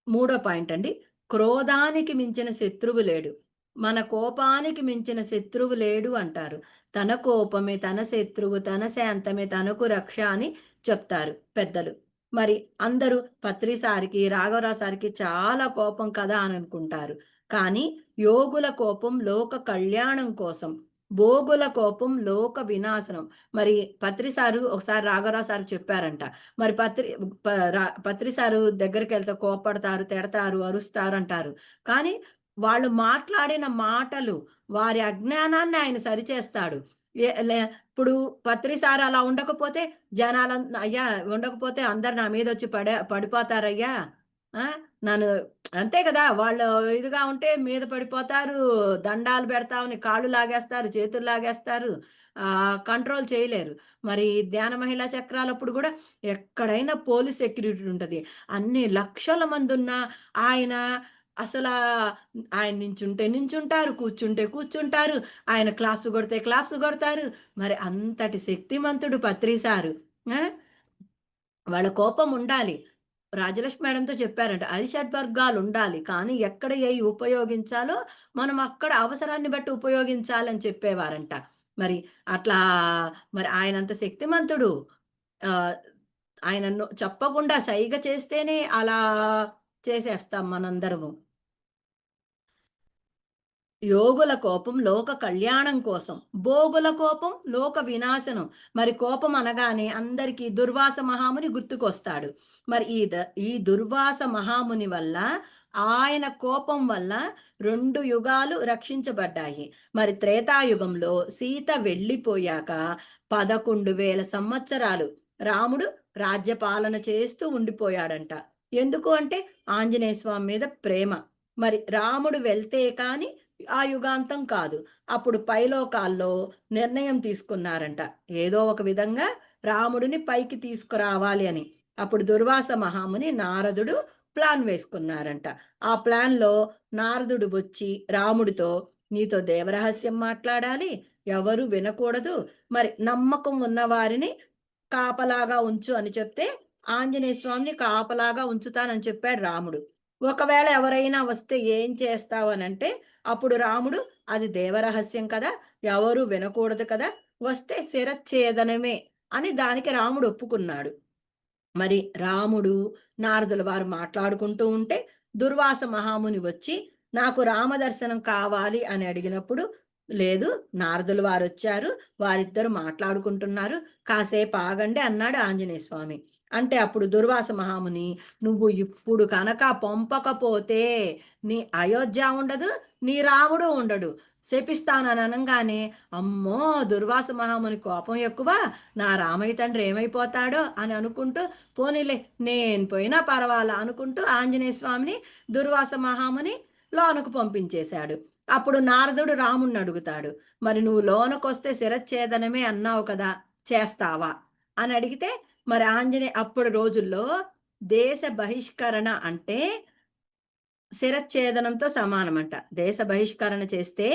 S2: మూడో పాయింట్ అండి. క్రోధానికి మించిన శత్రువు లేడు. మన కోపానికి మించిన శత్రువు లేడు అంటారు. తన కోపమే తన శత్రువు, తన శాంతమే తనకు రక్ష అని చెప్తారు పెద్దలు. మరి అందరూ పత్రిసారికి, రాఘవరావు సారికి చాలా కోపం కదా అని అనుకుంటారు. కానీ యోగుల కోపం లోక కళ్యాణం కోసం, భోగుల కోపం లోక వినాశనం. మరి పత్రిసారు ఒకసారి రాఘవరావు సార్కి చెప్పారంట. మరి పత్రిసారు దగ్గరికి వెళ్తే కోప్పడతారు, తిడతారు, అరుస్తారు అంటారు. కానీ వాళ్ళు మాట్లాడిన మాటలు వారి అజ్ఞానాన్ని ఆయన సరిచేస్తాడు. ఇప్పుడు పత్రిసారు అలా ఉండకపోతే జనాల అయ్యా ఉండకపోతే అందరు నా మీద వచ్చి పడిపోతారయ్యా. నన్ను అంతే కదా, వాళ్ళు ఇదిగా ఉంటే మీద పడిపోతారు, దండాలు పెడతామని కాళ్ళు లాగేస్తారు, చేతులు లాగేస్తారు, కంట్రోల్ చేయలేరు. మరి ధ్యాన మహిళా చక్రాలప్పుడు కూడా ఎక్కడైనా పోలీస్ సెక్యూరిటీ ఉంటుంది. అన్ని లక్షల మంది ఉన్నా ఆయన అసలు ఆయన నించుంటే నించుంటారు, కూర్చుంటే కూర్చుంటారు, ఆయన క్లాప్స్ కొడితే క్లాప్స్ కొడతారు. మరి అంతటి శక్తిమంతుడు పత్రిసారు. వాళ్ళ కోపం ఉండాలి. రాజలక్ష్మి మేడంతో చెప్పారంట, అరిషడ్వర్గాలు ఉండాలి, కానీ ఎక్కడ ఏ ఉపయోగించాలో మనం అక్కడ అవసరాన్ని బట్టి ఉపయోగించాలని చెప్పేవారంట. మరి అట్లా మరి ఆయనంత శక్తిమంతుడు. ఆయన చెప్పకుండా సైగ చేస్తేనే అలా చేసేస్తాం మనందరము. యోగుల కోపం లోక కళ్యాణం కోసం, భోగుల కోపం లోక వినాశనం. మరి కోపం అనగానే అందరికీ దుర్వాస మహాముని గుర్తుకొస్తాడు. మరి ఈ దుర్వాస మహాముని వల్ల, ఆయన కోపం వల్ల 2 యుగాలు రక్షించబడ్డాయి. మరి త్రేతాయుగంలో సీత వెళ్ళిపోయాక 11,000 సంవత్సరాలు రాముడు రాజ్యపాలన చేస్తూ ఉండిపోయాడంట. ఎందుకు అంటే ఆంజనేయ స్వామి మీద ప్రేమ. మరి రాముడు వెళ్తే కానీ ఆ యుగాంతం కాదు. అప్పుడు పైలోకాల్లో నిర్ణయం తీసుకున్నారంట, ఏదో ఒక విధంగా రాముడిని పైకి తీసుకురావాలి అని. అప్పుడు దుర్వాస మహాముని నారదుడు ప్లాన్ వేసుకున్నారంట. ఆ ప్లాన్లో నారదుడు వచ్చి రాముడితో, నీతో దేవరహస్యం మాట్లాడాలి, ఎవరు వినకూడదు, మరి నమ్మకం ఉన్నవారిని కాపలాగా ఉంచు అని చెప్తే ఆంజనేయ స్వామిని కాపలాగా ఉంచుతానని చెప్పాడు రాముడు. ఒకవేళ ఎవరైనా వస్తే ఏం చేస్తావు అని అంటే, అప్పుడు రాముడు, అది దేవరహస్యం కదా, ఎవరు వినకూడదు కదా, వస్తే శిరచ్ఛేదనమే అని దానికి రాముడు ఒప్పుకున్నాడు. మరి రాముడు నారదుల వారు మాట్లాడుకుంటూ ఉంటే దుర్వాస మహాముని వచ్చి నాకు రామదర్శనం కావాలి అని అడిగినప్పుడు, లేదు నారదుల వారు వచ్చారు, వారిద్దరు మాట్లాడుకుంటున్నారు, కాసేపు ఆగండి అన్నాడు ఆంజనేయ స్వామి. అంటే అప్పుడు దుర్వాస మహాముని, నువ్వు ఇప్పుడు కనుక పంపకపోతే నీ అయోధ్య ఉండదు, నీ రాముడు ఉండడు, శపిస్తానని అనగానే, అమ్మో దుర్వాస మహాముని కోపం ఎక్కువ, నా రామయ్య తండ్రి ఏమైపోతాడో అని అనుకుంటూ, పోనీలే నేను పోయినా పర్వాలా అనుకుంటూ ఆంజనేయ స్వామిని దుర్వాస మహాముని లోనకు పంపించేశాడు. అప్పుడు నారదుడు రాముణ్ణి అడుగుతాడు, మరి నువ్వు లోనకొస్తే శిరచ్ఛేదనమే అన్నావు కదా, చేస్తావా అని అడిగితే, మరి అప్పుడు రోజుల్లో దేశ బహిష్కరణ అంటే శిరచ్ఛేదనంతో సమానమంట. దేశ బహిష్కరణ చేస్తే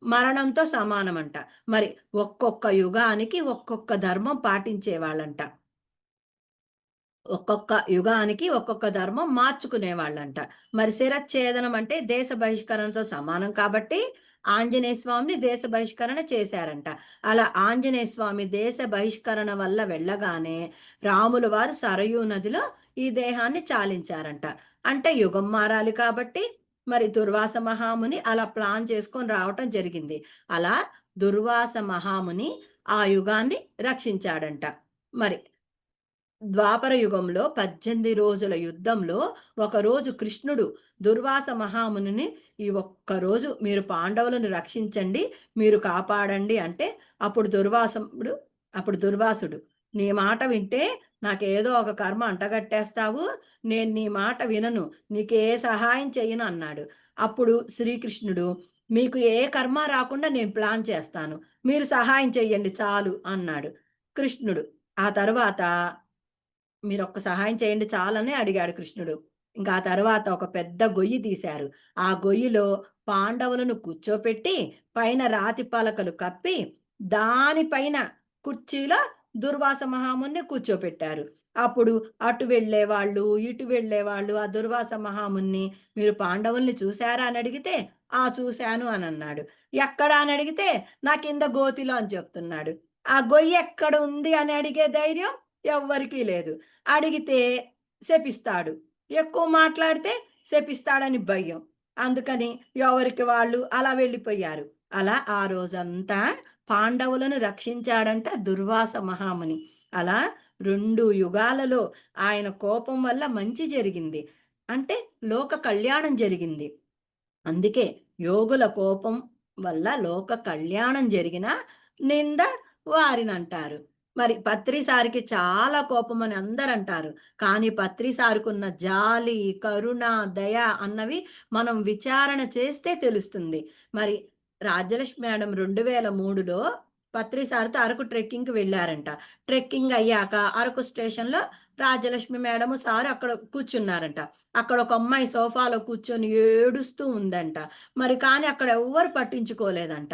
S2: మరణంతో సమానమంట. మరి ఒక్కొక్క యుగానికి ఒక్కొక్క ధర్మం పాటించేవాళ్ళంట. ఒక్కొక్క యుగానికి ఒక్కొక్క ధర్మం మార్చుకునేవాళ్ళంట. మరి శిరచ్ఛేదనం అంటే దేశ బహిష్కరణతో సమానం కాబట్టి ఆంజనేయ స్వామిని దేశ బహిష్కరణ చేశారంట. అలా ఆంజనేయ స్వామి దేశ బహిష్కరణ వల్ల వెళ్ళగానే రాముల వారు సరయూ నదిలో ఈ దేహాన్ని చాలించారంట. అంటే యుగం మారాలి కాబట్టి మరి దుర్వాస మహాముని అలా ప్లాన్ చేసుకొని రావటం జరిగింది. అలా దుర్వాస మహాముని ఆ యుగాన్ని రక్షించాడంట. మరి ద్వాపర యుగంలో 18 రోజుల యుద్ధంలో ఒకరోజు కృష్ణుడు దుర్వాస మహామునిని, ఈ ఒక్కరోజు మీరు పాండవులను రక్షించండి, మీరు కాపాడండి అంటే అప్పుడు దుర్వాసుడు నీ మాట వింటే నాకేదో ఒక కర్మ అంటగట్టేస్తావు. నేను నీ మాట వినను. నీకే సహాయం చెయ్యను అన్నాడు. అప్పుడు శ్రీకృష్ణుడు, మీకు ఏ కర్మ రాకుండా నేను ప్లాన్ చేస్తాను. మీరు సహాయం చెయ్యండి చాలు అన్నాడు కృష్ణుడు. ఆ తరువాత మీరొక్క సహాయం చేయండి చాలని అడిగాడు కృష్ణుడు. ఇంకా ఆ తర్వాత ఒక పెద్ద గొయ్యి తీశారు. ఆ గొయ్యిలో పాండవులను కూర్చోపెట్టి, పైన రాతి పలకలు కప్పి, దానిపైన కుర్చీలో దుర్వాస మహాముని కూర్చోపెట్టారు. అప్పుడు అటు వెళ్ళేవాళ్ళు, ఇటు వెళ్ళేవాళ్ళు ఆ దుర్వాస మహాముని, "మీరు పాండవుల్ని చూసారా?" అని అడిగితే, "ఆ! చూశాను" అనన్నాడు. "ఎక్కడ?" అని అడిగితే, "నా కింద గోతిలో" అని చెప్తున్నాడు. ఆ గొయ్యి ఎక్కడ ఉంది అని అడిగే ధైర్యం ఎవ్వరికీ లేదు. అడిగితే శపిస్తాడు. ఎక్కువ మాట్లాడితే శపిస్తాడని భయం. అందుకని ఎవరికి వాళ్ళు అలా వెళ్ళిపోయారు. అలా ఆ రోజంతా పాండవులను రక్షించాడంట దుర్వాస మహాముని. అలా 2 యుగాలలో ఆయన కోపం వల్ల మంచి జరిగింది. అంటే లోక కళ్యాణం జరిగింది. అందుకే యోగుల కోపం వల్ల లోక కళ్యాణం జరిగినా నింద వారినంటారు. మరి పత్రి సారికి చాలా కోపమని అందరంటారు. కానీ పత్రి సారుకున్న జాలి, కరుణ, దయ అన్నవి మనం విచారణ చేస్తే తెలుస్తుంది. మరి రాజ్యలక్ష్మి మేడం 2003లో పత్రి సార్‌తో అరకు ట్రెక్కింగ్‌కి వెళ్లారంట. ట్రెక్కింగ్ అయ్యాక అరకు స్టేషన్‌లో రాజ్యలక్ష్మి మేడము, సారు అక్కడ కూర్చున్నారంట. అక్కడ ఒక అమ్మాయి సోఫాలో కూర్చొని ఏడుస్తూ ఉందంట. మరి కానీ అక్కడ ఎవ్వరు పట్టించుకోలేదంట.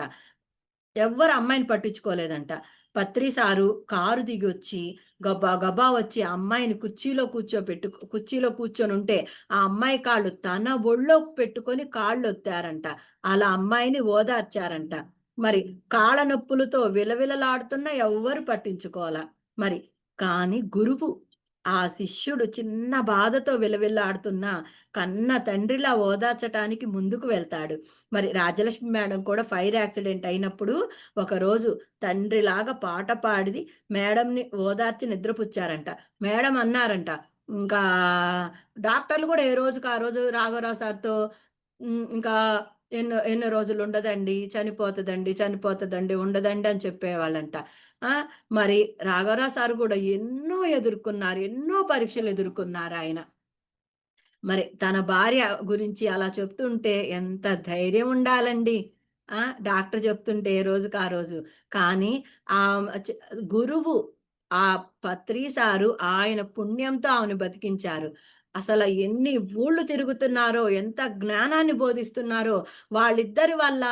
S2: ఎవ్వరు అమ్మాయిని పట్టించుకోలేదంట. పత్రి సారు కారు దిగొచ్చి గబా గబా వచ్చి ఆ అమ్మాయిని కుర్చీలో కూర్చొనుంటే, ఆ అమ్మాయి కాళ్ళు తన ఒళ్ళోకి పెట్టుకొని కాళ్ళొత్తారంట. అలా అమ్మాయిని ఓదార్చారంట. మరి కాళ్ళ నొప్పులతో విలవిలలాడుతున్నా ఎవ్వరు పట్టించుకోలా. మరి కానీ గురువు ఆ శిష్యుడు చిన్న బాధతో విలవిల్లాడుతున్నా కన్న తండ్రిలా ఓదార్చటానికి ముందుకు వెళ్తాడు. మరి రాజలక్ష్మి మేడం కూడా ఫైర్ యాక్సిడెంట్ అయినప్పుడు ఒకరోజు తండ్రిలాగా పాట పాడి మేడంని ఓదార్చి నిద్రపుచ్చారంట. మేడం అన్నారంట, ఇంకా డాక్టర్లు కూడా ఏ రోజుకి ఆ రోజు రాఘవరావు సార్‌తో ఇంకా ఎన్నో ఎన్నో రోజులు ఉండదండి, చనిపోతదండి, చనిపోతదండి, ఉండదండి అని చెప్పేవాళ్ళంట. ఆ! మరి రాఘవరావు సార్ గూడా ఎన్నో ఎదుర్కొన్నారు. ఎన్నో పరీక్షలు ఎదుర్కొన్నారాయన. మరి తన భార్య గురించి అలా చెప్తుంటే ఎంత ధైర్యం ఉండాలండి. ఆ! డాక్టర్ చెప్తుంటే ఏ రోజుకి ఆ రోజు. కానీ ఆహ్, చ గురువు ఆ పత్రి సారు ఆయన పుణ్యంతో ఆమెను బతికించారు. అసల ఎన్ని ఊళ్ళు తిరుగుతున్నారో, ఎంత జ్ఞానాన్ని బోధిస్తున్నారో, వాళ్ళిద్దరి వల్ల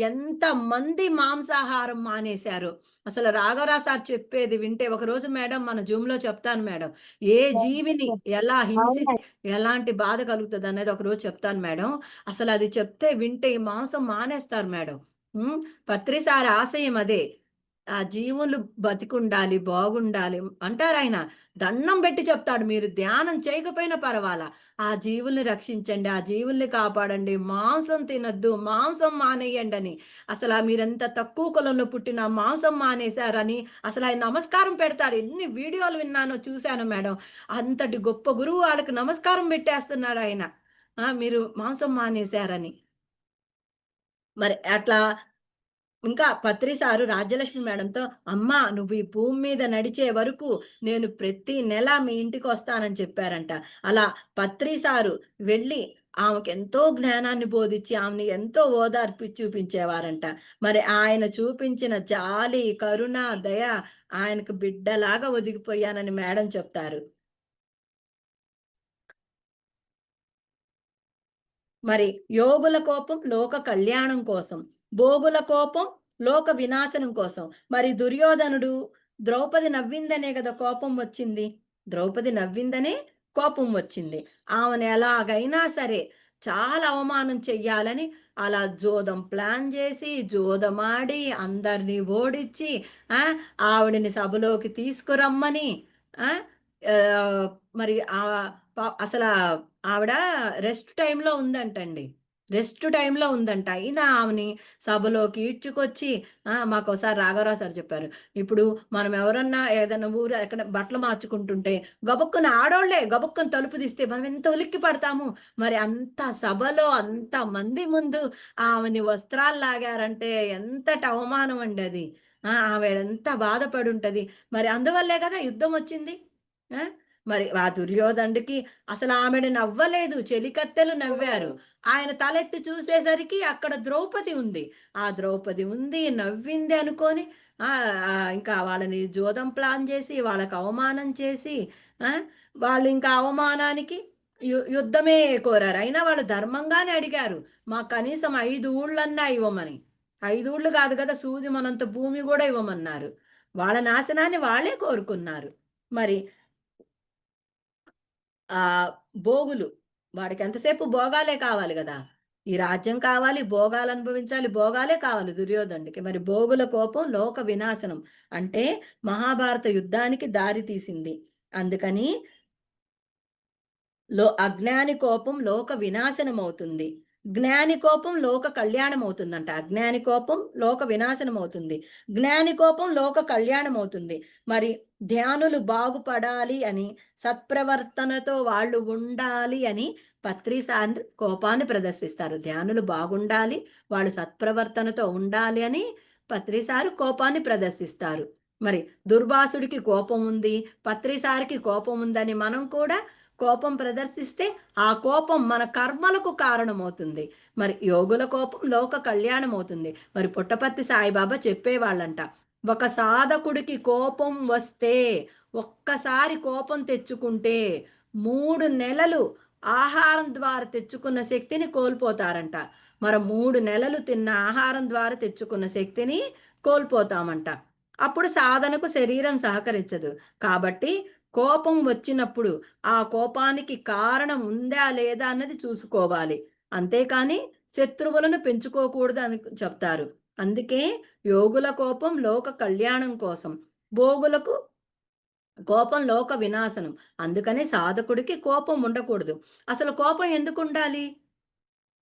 S2: ఎంతమంది మాంసాహారం మానేశారో. అసలు రాఘవరావు సార్ చెప్పేది వింటే ఒకరోజు మేడం మన జూమ్‌లో చెప్తాను మేడం. ఏ జీవిని ఎలా
S3: అవునండి.
S2: ఎలాంటి బాధ కలుగుతదనేది ఒకరోజు చెప్తాను మేడం. అసలది చెప్తే వింటే ఈ మాంసం మానేస్తారు మేడం. హ్మ్. పత్రి సార్ ఆశయం అదే. ఆ జీవులు బతికుండాలి, బాగుండాలి అంటారాయన. దండం బెట్టి చెప్తాడు. మీరు ధ్యానం చేయకపోయినా పర్వాలా. ఆ జీవుల్ని రక్షించండి, ఆ జీవుల్ని కాపాడండి, మాంసం తినొద్దు, మాంసం మానేయండని. అసలా మీరెంత తక్కువ కులంలో పుట్టినా మాంసం మానేశారని అసలాయన నమస్కారం పెడతాడు. ఎన్ని వీడియోలు విన్నానో, చూశాను మేడం. అంతటి గొప్ప గురువు ఆళ్ళకి నమస్కారం పెట్టేస్తున్నాడాయన. ఆ! మీరు మాంసం మానేశారని. మరి అట్లా ఇంకా పత్రి సారు రాజ్యలక్ష్మి మేడంతో, "అమ్మా! నువ్వు ఈ భూమి మీద నడిచే వరకు నేను ప్రతి నెల మీ ఇంటికొస్తానని" చెప్పారంట. అలా పత్రి సారు వెళ్ళి ఆమెకెంతో జ్ఞానాన్ని బోధిచ్చి, ఆమెని ఎంతో ఓదార్చి చూపించేవారంట. మరి ఆయన చూపించిన జాలి, కరుణ, దయ ఆయనకు బిడ్డలాగా ఒదిగిపోయానని మేడం చెప్తారు. మరి యోగుల కోపం లోక కళ్యాణం కోసం, భోగుల కోపం లోక వినాశనం కోసం. మరి దుర్యోధనుడు ద్రౌపది నవ్విందనే గదా కోపం వచ్చింది. ద్రౌపది నవ్విందనే కోపం వచ్చింది. ఆమెను ఎలాగైనా సరే చాలా అవమానం చెయ్యాలని అలా జోదం ప్లాన్ జేసి, జోదమాడి, అందరిని ఓడించి, ఆ! ఆవిడని సభలోకి తీసుకురమ్మని, ఆ! ఆహ్, మరి అసలా ఆవిడ రెస్ట్ టైమ్‌లో ఉందంటండి. రెస్ట్ టైమ్‌లో ఉందంట. అయినా ఆమెని సభలోకి ఈడ్చుకొచ్చి మాకోసారి రాఘవరావు సార్ చెప్పారు. ఇప్పుడు మనం ఎవరన్నా ఏదైనా ఊరు ఎక్కడ బట్టలు మార్చుకుంటుంటే గబుక్కున ఆడోళ్ళే గబుక్కున తలుపు తీస్తే మనం ఎంత ఉలిక్కి పడతాము. మరి అంత సభలో అంతమంది ముందు ఆమెని వస్త్రాలు లాగారంటే ఎంతటి అవమానం అండి అది. ఆమె ఎంత బాధపడి ఉంటది. మరి అందువల్లే కదా యుద్ధం వచ్చింది. ఆ! మరి ఆ దుర్యోధనుడికి అసలు ఆమెను నవ్వలేదు. చెలికత్తెలు నవ్వారు. ఆయన తలెత్తి చూసేసరికి అక్కడ ద్రౌపది ఉంది. ఆ ద్రౌపది ఉంది, నవ్వింది అనుకోని ఇంకా వాళ్ళని జూదం ప్లాన్ చేసి, వాళ్ళకి అవమానం చేసి, ఆ! వాళ్ళు ఇంకా అవమానానికి యుద్ధమే కోరారు. అయినా వాళ్ళు ధర్మంగానే అడిగారు. మాకు కనీసం 5 ఊళ్ళన్నా ఇవ్వమని. 5 ఊళ్ళు కాదు కదా! సూది మనంత భూమి గూడా ఇవ్వమన్నారు. వాళ్ళ నాశనాన్ని వాళ్ళే కోరుకున్నారు. మరి భోగులు వాడికి ఎంతసేపు భోగాలే కావాలి గదా! ఈ రాజ్యం కావాలి, భోగాలు అనుభవించాలి, భోగాలే కావాలి దుర్యోధనుడికి. మరి భోగుల కోపం లోక వినాశనం అంటే మహాభారత యుద్ధానికి దారి తీసింది. అందుకని అజ్ఞాని కోపం లోక వినాశనమవుతుంది. జ్ఞాని కోపం లోక కళ్యాణమవుతుందంట. అజ్ఞాని కోపం లోక వినాశనమవుతుంది. జ్ఞాని కోపం లోక కళ్యాణమవుతుంది. మరి ధ్యానులు బాగుపడాలి అని, సత్ప్రవర్తనతో వాళ్ళు ఉండాలి అని పత్రిసార్లు కోపాన్ని ప్రదర్శిస్తారు. ధ్యానులు బాగుండాలి, వాళ్ళు సత్ప్రవర్తనతో ఉండాలి అని పత్రిసారు కోపాన్ని ప్రదర్శిస్తారు. మరి దుర్వాసుడికి కోపం ఉంది, పత్రిసారికి కోపం ఉందని మనం కూడా కోపం ప్రదర్శిస్తే ఆ కోపం మన కర్మలకు కారణమవుతుంది. మరి యోగుల కోపం లోక కళ్యాణం అవుతుంది. మరి పుట్టపర్తి సాయిబాబా చెప్పేవాళ్ళంట, ఒక సాధకుడికి కోపం వస్తే, ఒక్కసారి కోపం తెచ్చుకుంటే 3 నెలలు ఆహారం ద్వారా తెచ్చుకున్న శక్తిని కోల్పోతారంట. మరి 3 నెలలు తిన్న ఆహారం ద్వారా తెచ్చుకున్న శక్తిని కోల్పోతామంట. అప్పుడు సాధనకు శరీరం సహకరించదు. కాబట్టి కోపం వచ్చినప్పుడు ఆ కోపానికి కారణం ఉందా లేదా అన్నది చూసుకోవాలి. అంతేకాని శత్రువులను పెంచుకోకూడదు అని చెప్తారు. అందుకే యోగుల కోపం లోక కళ్యాణం కోసం, భోగులకు కోపం లోక వినాశనం. అందుకనే సాధకుడికి కోపం ఉండకూడదు. అసలు కోపం ఎందుకు ఉండాలి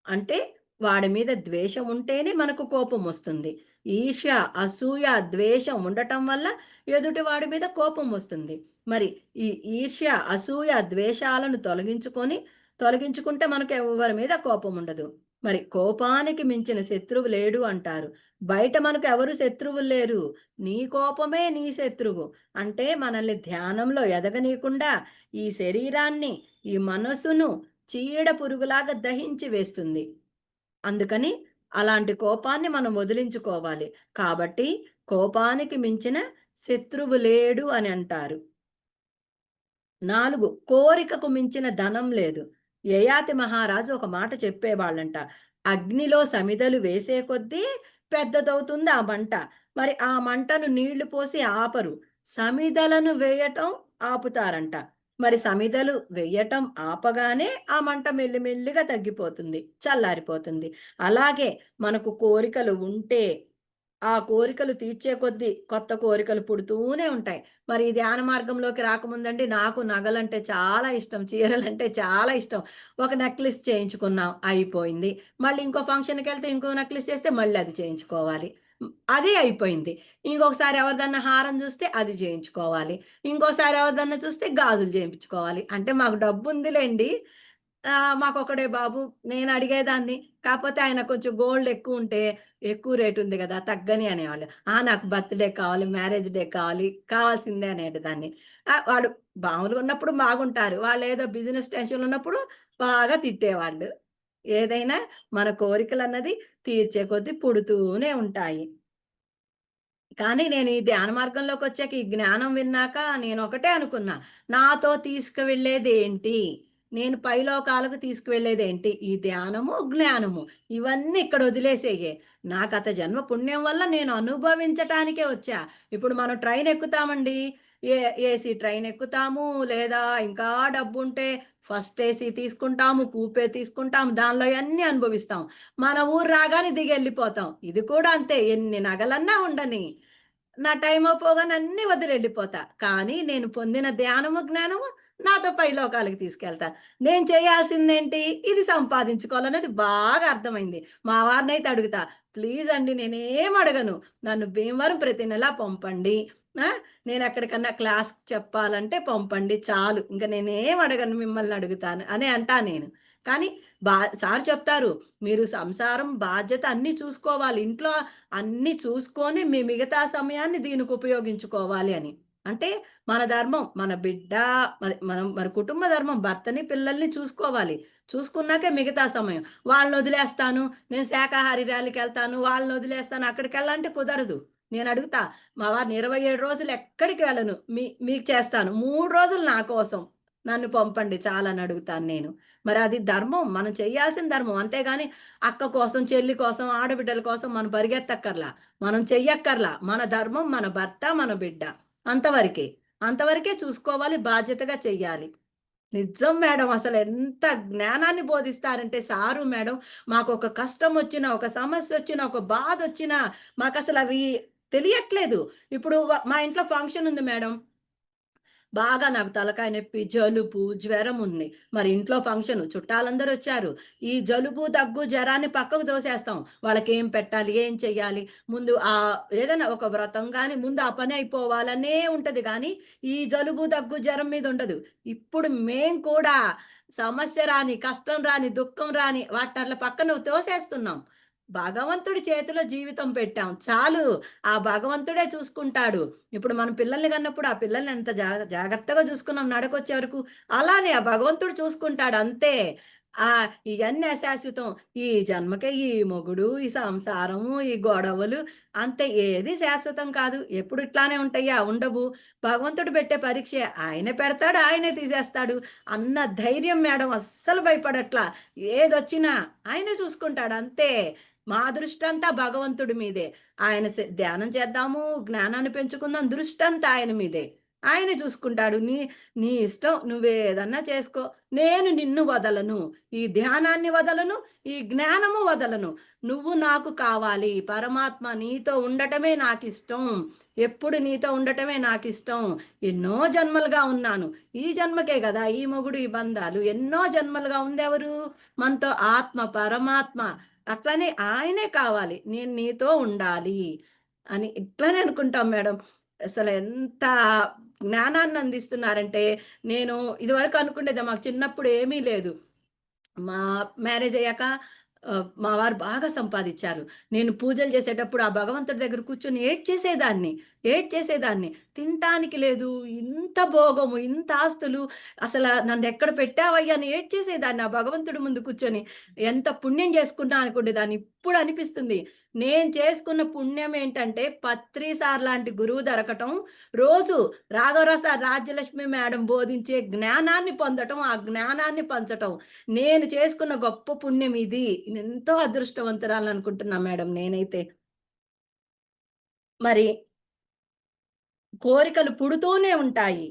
S2: అంటే వాడి మీద ద్వేషం ఉంటేనే మనకు కోపం వస్తుంది. ఈర్ష్య, అసూయ, ద్వేషం ఉండటం వల్ల ఎదుటి వాడి మీద కోపం వస్తుంది. మరి ఈ ఈర్ష్య, అసూయ, ద్వేషాలను తొలగించుకుంటే మనకు ఎవరి మీద కోపం ఉండదు. మరి కోపానికి మించిన శత్రువు లేడు అంటారు. బయట మనకు ఎవరు శత్రువులు లేరు. నీ కోపమే నీ శత్రువు. అంటే మనల్ని ధ్యానంలో ఎదగనీయకుండా ఈ శరీరాన్ని, ఈ మనసును చీడ పురుగులాగా దహించి వేస్తుంది. అందుకని అలాంటి కోపాన్ని మనం వదిలించుకోవాలి. కాబట్టి కోపానికి మించిన శత్రువు లేడు అని అంటారు. 4 కోరికకు మించిన ధనం లేదు. యయాతి మహారాజు ఒక మాట చెప్పేవాళ్ళంట. అగ్నిలో సమిదలు వేసే కొద్దీ పెద్దదవుతుంది ఆ మంట. మరి ఆ మంటను నీళ్లు పోసి ఆపరు. సమిదలను వేయటం ఆపుతారంట. మరి సమిదలు వెయ్యటం ఆపగానే ఆ మంట మెల్లిమెల్లిగా తగ్గిపోతుంది, చల్లారిపోతుంది. అలాగే మనకు కోరికలు ఉంటే ఆ కోరికలు తీర్చే కొద్దీ కొత్త కోరికలు పుడుతూనే ఉంటాయి. మరి ఈ ధ్యాన మార్గంలోకి రాకముందండి నాకు నగలంటే చాలా ఇష్టం. చీరలంటే చాలా ఇష్టం. ఒక నెక్లెస్ చేయించుకున్నాం అయిపోయింది. మళ్ళీ ఇంకో ఫంక్షన్‌కెళ్తే ఇంకో నెక్లెస్ చేస్తే మళ్ళీ అది చేయించుకోవాలి. అది అయిపోయింది. ఇంకొకసారి ఎవరిదన్నా హారం చూస్తే అది చేయించుకోవాలి. ఇంకోసారి ఎవరిదన్నా చూస్తే గాజులు చేయించుకోవాలి. అంటే మాకు డబ్బుందిలెండి. మాకొక్కడే బాబు. నేను అడిగేదాన్ని. కాపోతే ఆయన కొంచెం గోల్డ్ ఎక్కువుంటే, ఎక్కువ రేట్ ఉంది గదా! తగ్గని అనేవాళ్ళు. నాకు బర్త్‌డే కావాలి, మ్యారేజ్ డే కావాలి, కావాల్సిందే అనేటిదాన్ని. వాడు మామూలుగా ఉన్నప్పుడు బాగుంటారు. వాళ్ళేదో బిజినెస్ టెన్షన్‌లో ఉన్నప్పుడు బాగా తిట్టేవాళ్ళు. ఏదైనా మన కోరికలన్నది తీర్చే కొద్దీ పుడుతూనే ఉంటాయి. కానీ నేను ఈ ధ్యాన మార్గంలోకొచ్చాక, ఈ జ్ఞానం విన్నాక నేనొకటే అనుకున్నా. నాతో తీసుకువెళ్ళేదేంటి? నేను పైలోకాలకు తీసుకువెళ్ళేదేంటి? ఈ ధ్యానము, జ్ఞానము. ఇవన్నీ ఇక్కడ వదిలేసేయే. నా గత జన్మ పుణ్యం వల్ల నేను అనుభవించటానికే వచ్చా. ఇప్పుడు మనం ట్రైన్ ఎక్కుతామండి. ఏ ఏసీ ట్రైన్ ఎక్కుతాము. లేదా ఇంకా డబ్బుంటే ఫస్ట్ ఏసీ తీసుకుంటాము, కూపే తీసుకుంటాం. దానిలో అన్నీ అనుభవిస్తాం. మన ఊరు రాగానే దిగెళ్ళిపోతాం. ఇది కూడా అంతే. ఎన్ని నగలన్నా ఉండని. నా టైం అయిపోగానే అన్నీ వదిలెళ్ళిపోతా. కానీ నేను పొందిన ధ్యానము, జ్ఞానము నాతో పైలోకాలకి తీసుకెళ్తా. నేను చేయాల్సిందేంటి? ఇది సంపాదించుకోవాలనేది బాగా అర్థమైంది. మా వారినైతే అడుగుతా, "ప్లీజ్ అండి నేనేం అడగను. నన్ను భీమవరం ప్రతి నెల పంపండి. ఆ! నేనెక్కడికన్నా క్లాస్‌కి చెప్పాలంటే పంపండి చాలు. ఇంక నేనేం అడగను మిమ్మల్ని అడుగుతాను" అని అంటా నేను. కానీ సార్ చెప్తారు, మీరు సంసారం బాధ్యత అన్నీ చూసుకోవాలి, ఇంట్లో అన్నీ చూసుకొని మీ మిగతా సమయాన్ని దీనికి ఉపయోగించుకోవాలి అని. అంటే మన ధర్మం, మన బిడ్డ, మనం మన కుటుంబ ధర్మం, భర్తని పిల్లల్ని చూసుకోవాలి. చూసుకున్నాకే మిగతా సమయం. వాళ్ళని వదిలేస్తాను, నేను శాకాహారి ర్యాలీకి వెళ్తాను, వాళ్ళని వదిలేస్తాను, అక్కడికి వెళ్ళాలంటే కుదరదు. నేను అడుగుతా, మా వారిని 27 రోజులు ఎక్కడికి వెళ్ళను, మీకు చేస్తాను, 3 రోజులు నా కోసం నన్ను పంపండి చాలని అడుగుతాను నేను. మరి అది ధర్మం, మనం చెయ్యాల్సిన ధర్మం. అంతేగాని అక్క కోసం, చెల్లి కోసం, ఆడబిడ్డల కోసం మనం పరిగెత్తక్కర్లా, మనం చెయ్యక్కర్లా. మన ధర్మం మన భర్త, మన బిడ్డ, అంతవరకే. అంతవరకే చూసుకోవాలి, బాధ్యతగా చెయ్యాలి. నిజం మేడం. అసలు ఎంత జ్ఞానాన్ని బోధిస్తారంటే సారు మేడం, మాకొక కష్టం వచ్చినా, ఒక సమస్య వచ్చినా, ఒక బాధ వచ్చినా మాకసలు అవి తెలియట్లేదు. ఇప్పుడు మా ఇంట్లో ఫంక్షన్ ఉంది మేడం. బాగా నాకు తలకాయ నొప్పి, జలుబు, జ్వరం ఉంది. మరి ఇంట్లో ఫంక్షను, చుట్టాలందరూ వచ్చారు. ఈ జలుబు, దగ్గు, జ్వరాన్ని పక్కకు తోసేస్తాం. వాళ్ళకేం పెట్టాలి, ఏం చెయ్యాలి, ముందు ఏదైనా ఒక వ్రతం గాని ముందు ఆ పని అయిపోవాలనే ఉంటది గానీ, ఈ జలుబు, దగ్గు, జ్వరం మీద ఉండదు. ఇప్పుడు మేం కూడా సమస్య రాని, కష్టం రాని, దుఃఖం రాని వాటినట్ల పక్కన తోసేస్తున్నాం. భగవంతుడి చేతిలో జీవితం పెట్టాం, చాలు. ఆ భగవంతుడే చూసుకుంటాడు. ఇప్పుడు మనం పిల్లల్ని కన్నప్పుడు ఆ పిల్లల్ని ఎంత జాగ్రత్తగా చూసుకున్నాం నడకొచ్చే వరకు, అలానే ఆ భగవంతుడు చూసుకుంటాడు అంతే. ఇయన్నీ అశాశ్వతం. ఈ జన్మకే ఈ మొగుడు, ఈ సంసారము, ఈ గొడవలు, అంతే. ఏది శాశ్వతం కాదు. ఎప్పుడు ఇట్లానే ఉంటాయా? ఉండవు. భగవంతుడు పెట్టే పరీక్షే. ఆయనే పెడతాడు, ఆయనే తీసేస్తాడు అన్న ధైర్యం మేడం. అస్సలు భయపడట్లా. ఏదొచ్చినా ఆయనే చూసుకుంటాడు అంతే. మా దృష్టంతా భగవంతుడి మీదే. ఆయన ధ్యానం చేద్దాము, జ్ఞానాన్ని పెంచుకుందాం, దృష్టంతా ఆయన మీదే. ఆయనే చూసుకుంటాడు. నీ నీ ఇష్టం, నువ్వేదన్నా చేసుకో, నేను నిన్ను వదలను. ఈ ధ్యానాన్ని వదలను, ఈ జ్ఞానము వదలను. నువ్వు నాకు కావాలి. పరమాత్మ నీతో ఉండటమే నాకిష్టం. ఎప్పుడు నీతో ఉండటమే నాకిష్టం. ఎన్నో జన్మలుగా ఉన్నాను. ఈ జన్మకే కదా ఈ మొగుడు, ఈ బంధాలు. ఎన్నో జన్మలుగా ఉందెవరు? మనతో ఆత్మ, పరమాత్మ. అట్లనే ఆయనే కావాలి. నేను నీతో ఉండాలి అని ఇట్లనే అనుకుంటాం మేడం. అసలు ఎంత జ్ఞానాన్ని అందిస్తున్నారంటే, నేను ఇదివరకు అనుకునేది, మాకు చిన్నప్పుడు ఏమీ లేదు. మా మ్యారేజ్ అయ్యాక మా వారు బాగా సంపాదించారు. నేను పూజలు చేసేటప్పుడు ఆ భగవంతుడి దగ్గర కూర్చొని ఏడ్చేసేదాన్ని. తినటానికి లేదు, ఇంత భోగము, ఇంత ఆస్తులు, అసలు నన్నెక్కడ పెట్టావయ్యా అని ఏడ్చేసేదాన్ని ఆ భగవంతుడి ముందు కూర్చొని. ఎంత పుణ్యం చేసుకున్నా అనుకునేదాన్ని. ఇప్పుడు అనిపిస్తుంది, నేను చేసుకున్న పుణ్యం ఏంటంటే పత్రి సార్ లాంటి గురువు దొరకటం, రోజు రాఘవరావు సార్, రాజ్యలక్ష్మి మేడం బోధించే జ్ఞానాన్ని పొందటం, ఆ జ్ఞానాన్ని పంచటం. నేను చేసుకున్న గొప్ప పుణ్యం ఇది. ఎంతో అదృష్టవంతురాలనుకుంటున్నా మేడం నేనైతే. మరి కోరికలు పుడుతూనే ఉంటాయి,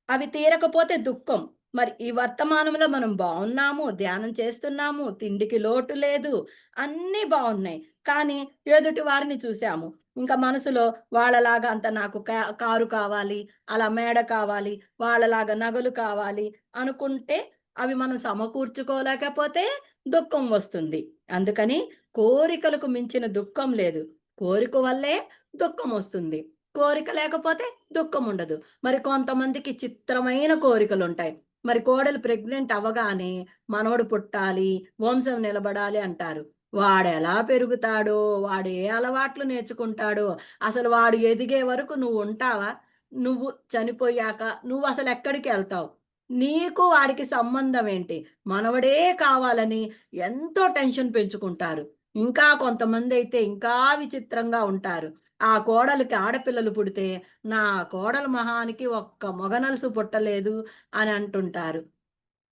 S2: అవి తీరకపోతే దుఃఖం. మరి ఈ వర్తమానంలో మనం బాగున్నాము, ధ్యానం చేస్తున్నాము, తిండికి లోటు లేదు, అన్నీ బాగున్నాయి. కానీ ఎదుటి వారిని చూసాము, ఇంకా మనసులో వాళ్ళలాగా అంత నాకు కారు కావాలి, అలా మేడ కావాలి, వాళ్ళలాగా నగలు కావాలి అనుకుంటే అవి మనం సమకూర్చుకోలేకపోతే దుఃఖం వస్తుంది. అందుకని కోరికలకు మించిన దుఃఖం లేదు. కోరిక వల్లే దుఃఖం వస్తుంది. కోరిక లేకపోతే దుఃఖం ఉండదు. మరి కొంతమందికి చిత్రమైన కోరికలుంటాయి. మరి కోడలు ప్రెగ్నెంట్ అవ్వగానే మనవడు పుట్టాలి, వంశం నిలబడాలి అంటారు. వాడెలా పెరుగుతాడో, వాడు ఏ అలవాట్లు నేర్చుకుంటాడో, అసలు వాడు ఎదిగే వరకు నువ్వుంటావా? నువ్వు చనిపోయాక నువ్వసలెక్కడికెళ్తావు? నీకు వాడికి సంబంధం ఏంటి? మనవడే కావాలని ఎంతో టెన్షన్ పెంచుకుంటారు. ఇంకా కొంతమందైతే ఇంకా విచిత్రంగా ఉంటారు. ఆ కోడలికి ఆడపిల్లలు పుడితే, నా కోడలు మొహానికి ఒక్క మొగనలుసు పుట్టలేదు అని అంటుంటారు.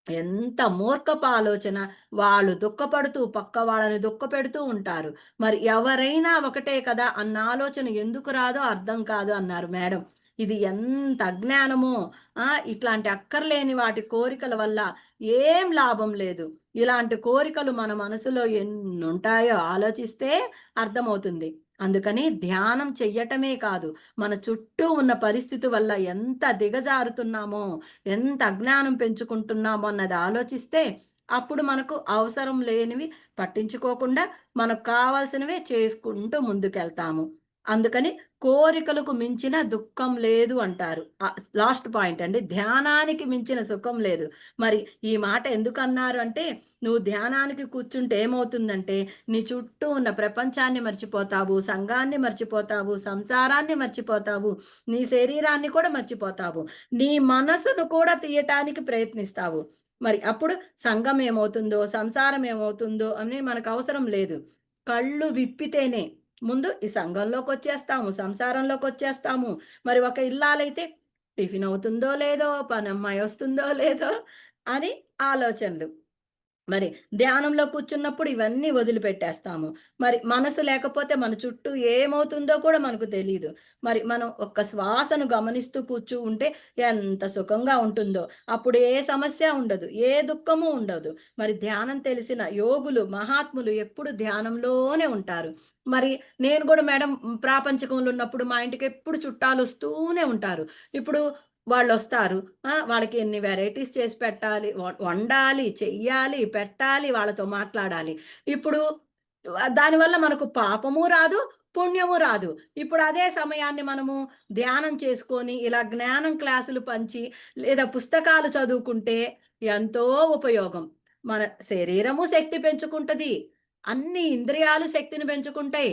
S2: ఎంత మూర్ఖపు ఆలోచన! వాళ్ళు దుఃఖపడుతూ పక్క వాళ్ళని దుఃఖపెడుతూ ఉంటారు. మరి ఎవరైనా ఒకటే కదా అన్న ఆలోచన ఎందుకు రాదో అర్థం కాదు అన్నారు మేడం. ఇది ఎంత అజ్ఞానమో! ఇట్లాంటి అక్కర్లేని వాటి కోరికల వల్ల ఏం లాభం లేదు. ఇలాంటి కోరికలు మన మనసులో ఎన్నుంటాయో ఆలోచిస్తే అర్థమవుతుంది. అందుకని ధ్యానం చెయ్యటమే కాదు, మన చుట్టూ ఉన్న పరిస్థితి వల్ల ఎంత దిగజారుతున్నామో, ఎంత అజ్ఞానం పెంచుకుంటున్నామో అన్నది ఆలోచిస్తే, అప్పుడు మనకు అవసరం లేనివి పట్టించుకోకుండా, మనకు కావాల్సినవే చేసుకుంటూ ముందుకెళ్తాము. అందుకని కోరికలకు మించిన దుఃఖం లేదు అంటారు. లాస్ట్ పాయింట్ అండి, ధ్యానానికి మించిన సుఖం లేదు. మరి ఈ మాట ఎందుకు అన్నారు అంటే, నువ్వు ధ్యానానికి కూర్చుంటే ఏమవుతుందంటే నీ చుట్టూ ఉన్న ప్రపంచాన్ని మర్చిపోతావు, సంఘాన్ని మర్చిపోతావు, సంసారాన్ని మర్చిపోతావు, నీ శరీరాన్ని కూడా మర్చిపోతావు, నీ మనసును కూడా తీయటానికి ప్రయత్నిస్తావు. మరి అప్పుడు సంఘం ఏమవుతుందో, సంసారం ఏమవుతుందో అని మనకు అవసరం లేదు. కళ్ళు విప్పితేనే ముందు ఈ సంఘంలోకి వచ్చేస్తాము, సంసారంలోకి వచ్చేస్తాము. మరి ఒక ఇల్లాలైతే టిఫిన్ అవుతుందో లేదో, పనమ్మాయి వస్తుందో లేదో అని ఆలోచనలు. మరి ధ్యానంలో కూర్చున్నప్పుడు ఇవన్నీ వదిలిపెట్టేస్తాము. మరి మనసు లేకపోతే మన చుట్టూ ఏమవుతుందో కూడా మనకు తెలీదు. మరి మనం ఒక్క శ్వాసను గమనిస్తూ ఉంటే ఎంత సుఖంగా ఉంటుందో. అప్పుడు ఏ సమస్య ఉండదు, ఏ దుఃఖము ఉండదు. మరి ధ్యానం తెలిసిన యోగులు, మహాత్ములు ఎప్పుడు ధ్యానంలోనే ఉంటారు. మరి నేను కూడా మేడం ప్రాపంచకంలో ఉన్నప్పుడు మా ఇంటికి ఎప్పుడు చుట్టాలు వస్తూనే ఉంటారు. ఇప్పుడు వాళ్ళొస్తారు. వాళ్ళకి ఎన్ని వెరైటీస్ చేసి పెట్టాలి, వండాలి, చెయ్యాలి, పెట్టాలి, వాళ్ళతో మాట్లాడాలి. ఇప్పుడు దానివల్ల మనకు పాపము రాదు, పుణ్యము రాదు. ఇప్పుడు అదే సమయాన్ని మనము ధ్యానం చేసుకొని, ఇలా జ్ఞానం క్లాసులు పంచి, లేదా పుస్తకాలు చదువుకుంటే ఎంతో ఉపయోగం. మన శరీరము శక్తి పెంచుకుంటది. అన్ని ఇంద్రియాలు శక్తిని పెంచుకుంటాయి.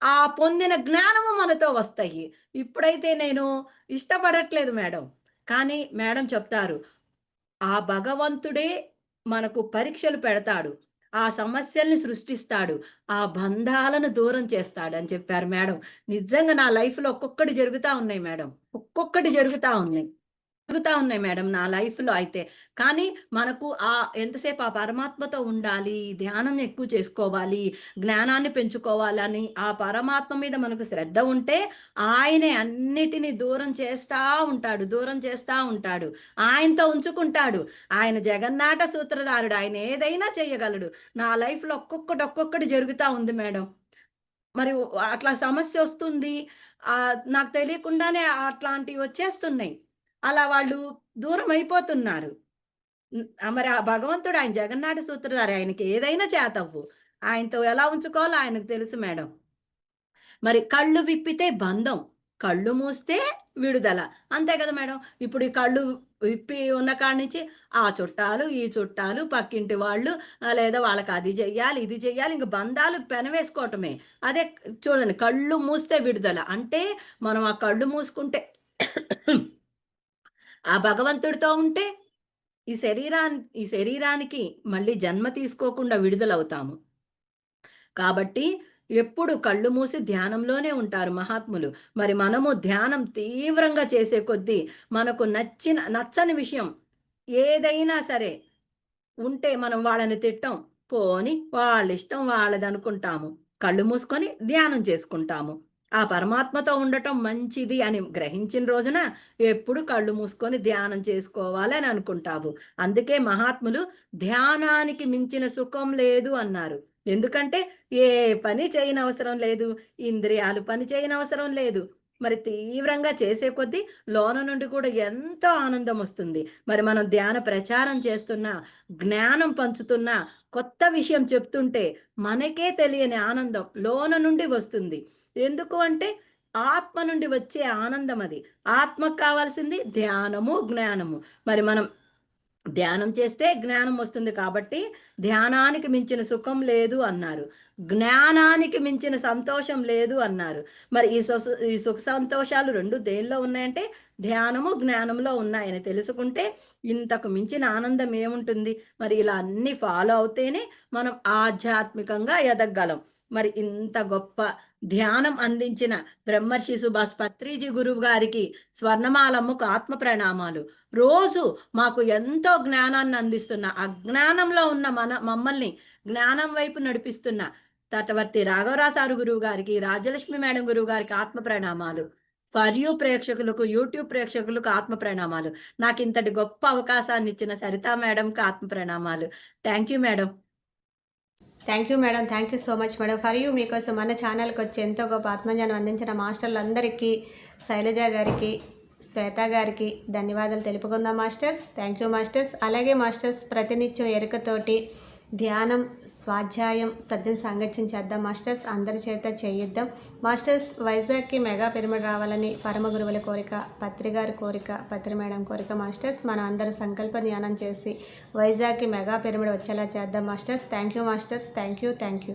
S2: ఆ పొందిన జ్ఞానము మనతో వస్తాయి. ఇప్పుడైతే నేను ఇష్టపడట్లేదు మేడం. కానీ మేడం చెప్తారు, ఆ భగవంతుడే మనకు పరీక్షలు పెడతాడు. ఆ సమస్యల్ని సృష్టిస్తాడు. ఆ బంధాలను దూరం చేస్తాడని చెప్పారు మేడం. నిజంగా నా లైఫ్‌లో ఒక్కొక్కటి జరుగుతా ఉన్నాయి మేడం. ఒక్కొక్కటి జరుగుతా ఉన్నాయి. జరుగుతా ఉన్నాయి మేడం నా లైఫ్‌లో అయితే. కానీ మనకు ఎంతసేపు ఆ పరమాత్మతో ఉండాలి, ధ్యానం ఎక్కువ చేసుకోవాలి, జ్ఞానాన్ని పెంచుకోవాలని ఆ పరమాత్మ మీద మనకు శ్రద్ధ ఉంటే ఆయనే అన్నిటిని దూరం చేస్తా ఉంటాడు, దూరం చేస్తా ఉంటాడు. ఆయనతో ఉంచుకుంటాడు. ఆయన జగన్నాట సూత్రధారుడు. ఆయన ఏదైనా చేయగలడు. నా లైఫ్‌లో ఒక్కొక్కటి జరుగుతా ఉంది మేడం. మరి అట్లా సమస్యొస్తుంది. నాకు తెలియకుండానే అట్లాంటివి వచ్చేస్తున్నాయి. అలా వాళ్ళు దూరమైపోతున్నారు. మరి ఆ భగవంతుడు ఆయన జగన్నాట సూత్రధారి. ఆయనకి ఏదైనా చేతవ్వు. ఆయనతో ఎలా ఉంచుకోవాలో ఆయనకు తెలుసు మేడం. మరి కళ్ళు విప్పితే బంధం, కళ్ళు మూస్తే విడుదల. అంతే కదా మేడం. ఇప్పుడు ఈ కళ్ళు విప్పి ఉన్న కాడి నుంచి ఆ చుట్టాలు, ఈ చుట్టాలు, పక్కింటి వాళ్ళు, లేదా వాళ్ళకి అది చెయ్యాలి, ఇది చెయ్యాలి, ఇంక బంధాలు పెనవేసుకోవటమే. అదే చూడండి, కళ్ళు మూస్తే విడుదల. అంటే మనం ఆ కళ్ళు మూసుకుంటే ఆ భగవంతుడితో ఉంటే ఈ శరీరానికి మళ్ళీ జన్మ తీసుకోకుండా విడుదలవుతాము. కాబట్టి ఎప్పుడు కళ్ళు మూసి ధ్యానంలోనే ఉంటారు మహాత్ములు. మరి మనము ధ్యానం తీవ్రంగా చేసే కొద్దీ మనకు నచ్చని విషయం ఏదైనా సరే ఉంటే మనం వాళ్ళని తిట్టం. పోనీ వాళ్ళిష్టం వాళ్ళదనుకుంటాము. కళ్ళు మూసుకొని ధ్యానం చేసుకుంటాము. ఆ పరమాత్మతో ఉండటం మంచిది అని గ్రహించిన రోజున ఎప్పుడు కళ్ళు మూసుకొని ధ్యానం చేసుకోవాలి అని అనుకుంటావు. అందుకే మహాత్ములు ధ్యానానికి మించిన సుఖం లేదు అన్నారు. ఎందుకంటే ఏ పని చేయనవసరం లేదు. ఇంద్రియాలు పని చేయనవసరం లేదు. మరి తీవ్రంగా చేసే కొద్దీ లోన నుండి కూడా ఎంతో ఆనందం వస్తుంది. మరి మనం ధ్యాన ప్రచారం చేస్తున్నా, జ్ఞానం పంచుతున్నా, కొత్త విషయం చెప్తుంటే మనకే తెలియని ఆనందం లోన నుండి వస్తుంది. ఎందుకు అంటే ఆత్మ నుండి వచ్చే ఆనందం అది. ఆత్మకు కావాల్సింది ధ్యానము, జ్ఞానము. మరి మనం ధ్యానం చేస్తే జ్ఞానం వస్తుంది కాబట్టి ధ్యానానికి మించిన సుఖం లేదు అన్నారు. జ్ఞానానికి మించిన సంతోషం లేదు అన్నారు. మరి ఈ సుఖ సంతోషాలు రెండు దేనిలో ఉన్నాయంటే ధ్యానము, జ్ఞానంలో ఉన్నాయని తెలుసుకుంటే ఇంతకు మించిన ఆనందం ఏముంటుంది. మరి ఇలా అన్ని ఫాలో అవుతేనే మనం ఆధ్యాత్మికంగా ఎదగగలం. మరి ఇంత గొప్ప ధ్యానం అందించిన బ్రహ్మర్షి సుభాష్ పత్రిజీ గురువు గారికి స్వర్ణమాలమ్మకు ఆత్మ ప్రణామాలు. రోజు మాకు ఎంతో జ్ఞానాన్ని అందిస్తున్న, అజ్ఞానంలో ఉన్న మమ్మల్ని జ్ఞానం వైపు నడిపిస్తున్న తటవర్తి రాఘవరాసారు గురువు గారికి, రాజ్యలక్ష్మి మేడం గురువు గారికి ఆత్మ ప్రణామాలు. ఫర్ యూ ప్రేక్షకులకు, యూట్యూబ్ ప్రేక్షకులకు ఆత్మ ప్రణామాలు. నాకు ఇంతటి గొప్ప అవకాశాన్ని ఇచ్చిన సరితా మేడంకి ఆత్మ ప్రణామాలు. Thank you madam.
S1: Thank you madam. Thank you so much madam. For you మీకోసం మన ఛానల్కి వచ్చి ఎంతో గొప్ప ఆత్మజ్ఞానం అందించిన మాస్టర్లందరికీ, శైలజ గారికి, శ్వేత గారికి ధన్యవాదాలు తెలుపుకుందాం మాస్టర్స్. Thank you masters. అలాగే మాస్టర్స్ ప్రతినిత్యం ఎరుకతోటి ధ్యానం, స్వాధ్యాయం, సజ్జన సాంగత్యం చేద్దాం మాస్టర్స్. అందరి చేత చేయిద్దాం మాస్టర్స్. వైజాగ్కి మెగా పిరమిడ్ రావాలని పరమ గురువుల కోరిక, పత్రి గారి కోరిక, పత్రి మేడం కోరిక మాస్టర్స్. మనం అందరూ సంకల్ప ధ్యానం చేసి వైజాగ్కి మెగా పిరమిడ్ వచ్చేలా చేద్దాం masters. Thank you masters. Thank you.